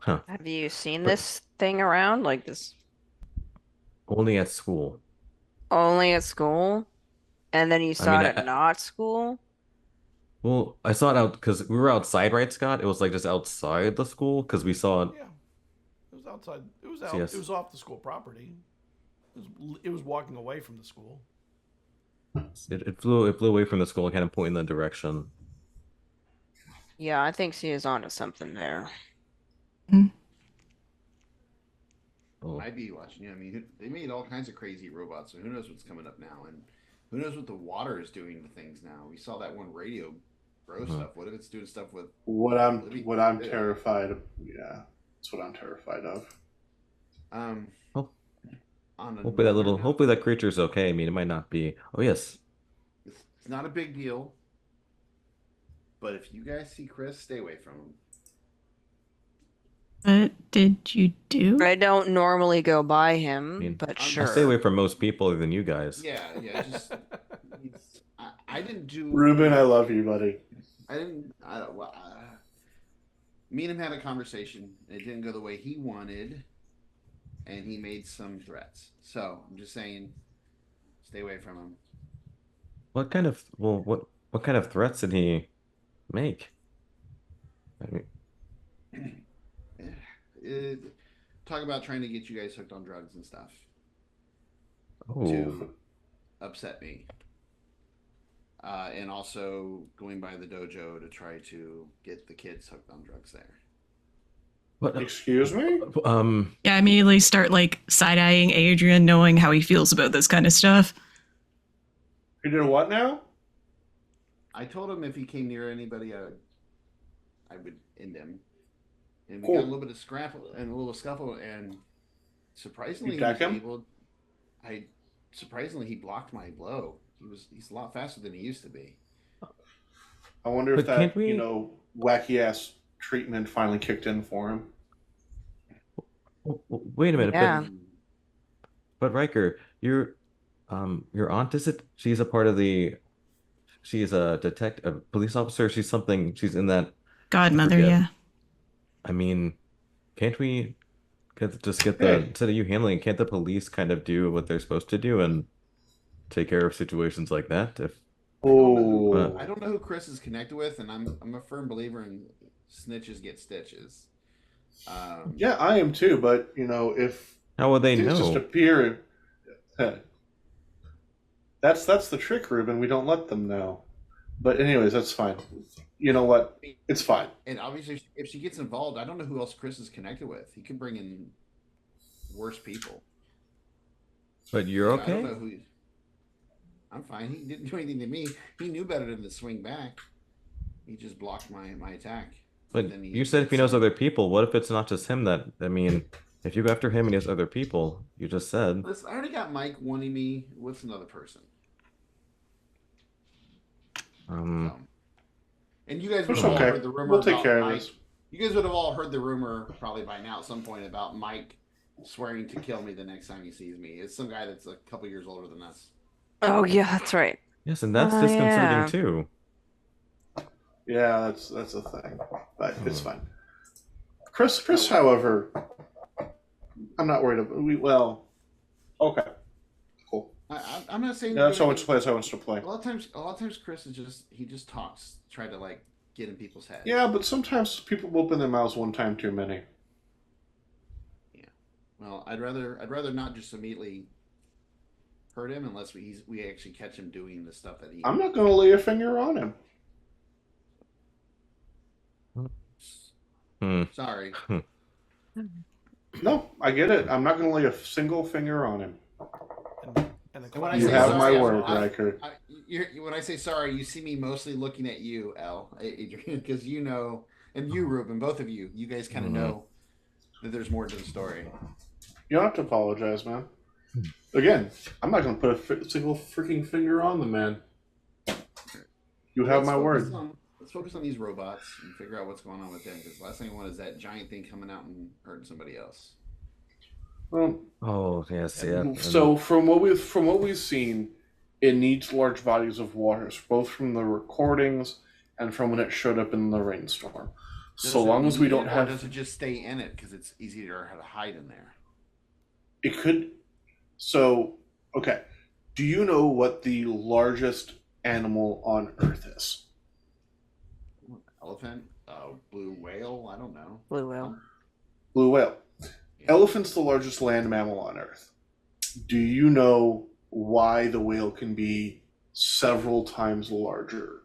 Have you seen this thing around like this? only at school. only at school, and then you saw mean, it at not school. Well, I saw it out because we were outside, right, Scott? It was like just outside the school because we saw it. Yeah, it was outside. It was out. Yes. It was off the school property. It was walking away from the school. It flew away from the school and kind of pointing in that direction. Yeah, I think she is onto something there. Oh. I'd be watching. I mean, they made all kinds of crazy robots, so who knows what's coming up now, and who knows what the water is doing to things now. We saw that one radio grow stuff. What if it's doing stuff with What I'm terrified of? Yeah, that's what I'm terrified of. Oh. On a Hopefully that normal note, hopefully that creature's okay. I mean, it might not be. Oh yes. it's not a big deal. But if you guys see Chris, stay away from him. What did you do? I don't normally go by him, I mean, but I I sure. stay away from most people other than you guys. Yeah, just I didn't do. Ruben, I love you, buddy. I didn't. Me and him had a conversation. It didn't go the way he wanted, and he made some threats. So I'm just saying, stay away from him. What kind of what kind of threats did he make? I mean, Talk about trying to get you guys hooked on drugs and stuff oh, to upset me. And also going by the dojo to try to get the kids hooked on drugs there. what? Excuse me? Yeah, I immediately start like side-eyeing Adrian, knowing how he feels about this kind of stuff. You did what now? I told him if he came near anybody, I would end him. And we Cool. got a little bit of scrapple and a little scuffle, and surprisingly, You deck him? surprisingly he blocked my blow. He's a lot faster than he used to be. I wonder if But can't that, we- wacky ass treatment finally kicked in for him. Wait a minute, Yeah. but Riker, your aunt, is it? She's a part of the. She's a a police officer. She's something. She's in that. Godmother, forget. yeah. I mean, can't we just get the Hey. instead of you handling? Can't the police kind of do what they're supposed to do and take care of situations like that? If Oh, I don't know who Chris is connected with, and I'm a firm believer in snitches get stitches. yeah, I am too. But if how would they things just know? appear, that's the trick, Ruben. We don't let them know. But anyways, that's fine. You know what? It's fine. And obviously, if she gets involved, I don't know who else Chris is connected with. He could bring in worse people. But you're I don't okay. know who. I'm fine. He didn't do anything to me. He knew better than to swing back. He just blocked my attack. But Then you said if he knows other people, what if it's not just him that? I mean, if you go after him and he has other people, you just said. Listen, I already got Mike wanting me. What's another person? So. And you guys would It's have all okay. heard the rumor. We'll take about care of Mike. this. You guys would have all heard the rumor probably by now at some point about Mike swearing to kill me the next time he sees me. It's some guy that's a couple years older than us. Oh yeah, that's right. Yes, and that's Oh, disconcerting yeah. too. Yeah, that's a thing. But it's fine. Chris, however, I'm not worried about. Okay, cool. I'm not saying. Yeah, that's how much plays I wants to play. A lot of times, Chris is just talks, try to like get in people's heads. Yeah, but sometimes people open their mouths one time too many. Yeah. Well, I'd rather not just immediately hurt him unless we actually catch him doing the stuff that he. I'm not going to lay a finger on him. Sorry. No, I get it. I'm not going to lay a single finger on him. And And when I You say have sorry, my word, Riker. When I say sorry, you see me mostly looking at you, Adrian, because you know, and you, Ruben, both of you guys kind of know that there's more to the story. You don't have to apologize, man. Again, I'm not going to put a single freaking finger on the man. You have my word. Let's focus on these robots and figure out what's going on with them. Because the last thing I want is that giant thing coming out and hurting somebody else. Well, Oh yes, yeah. so from what we've seen, it needs large bodies of water, both from the recordings and from when it showed up in the rainstorm. So Does it long as we need don't it, or have, does it just stay in it because it's easier to hide in there? it could. So okay, Do you know what the largest animal on Earth is? Elephant, blue whale. I don't know. Blue whale. Blue whale. Elephant's the largest land mammal on Earth. Do you know why the whale can be several times larger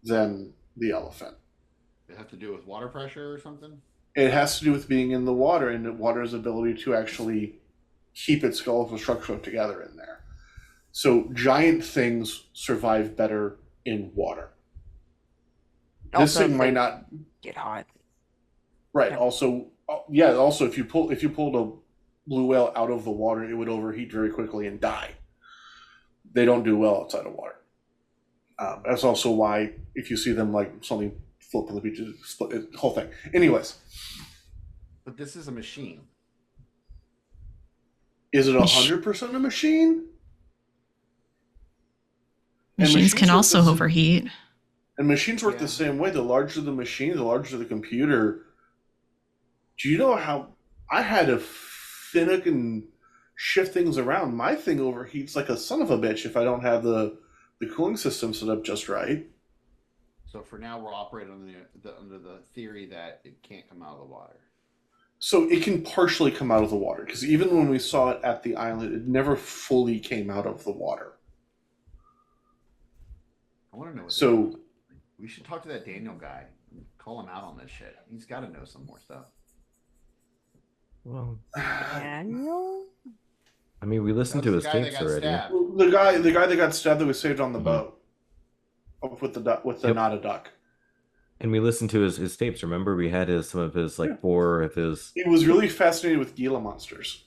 than the elephant? It have to do with water pressure or something? It has to do with being in the water and the water's ability to actually keep its skeletal structure together in there. So giant things survive better in water. This Also, thing they might not. get hot. Right. Yeah. Also, Also, if you pulled a blue whale out of the water, it would overheat very quickly and die. They don't do well outside of water. That's also why if you see them like something float on the beach, the whole thing. Anyways, But this is a machine. is it 100% a machine? And Machines can work also the s- overheat. And machines work Yeah. the same way. The larger the machine, the larger the computer. Do you know how I had to finnick and shift things around? My thing overheats like a son of a bitch if I don't have the cooling system set up just right. So for now, we're operating under the theory that it can't come out of the water. So it can partially come out of the water because even when we saw it at the island, it never fully came out of the water. I want to know. So We should talk to that Daniel guy. And call him out on this shit. He's got to know some more stuff. Well, Daniel? I mean, we listened to his That's the guy that tapes got already. stabbed. the guy that got stabbed that was saved on the boat with the Yep. not a duck. And we listened to his tapes. Remember, we had some of his Yeah. 4 of his. He was really fascinated with Gila monsters.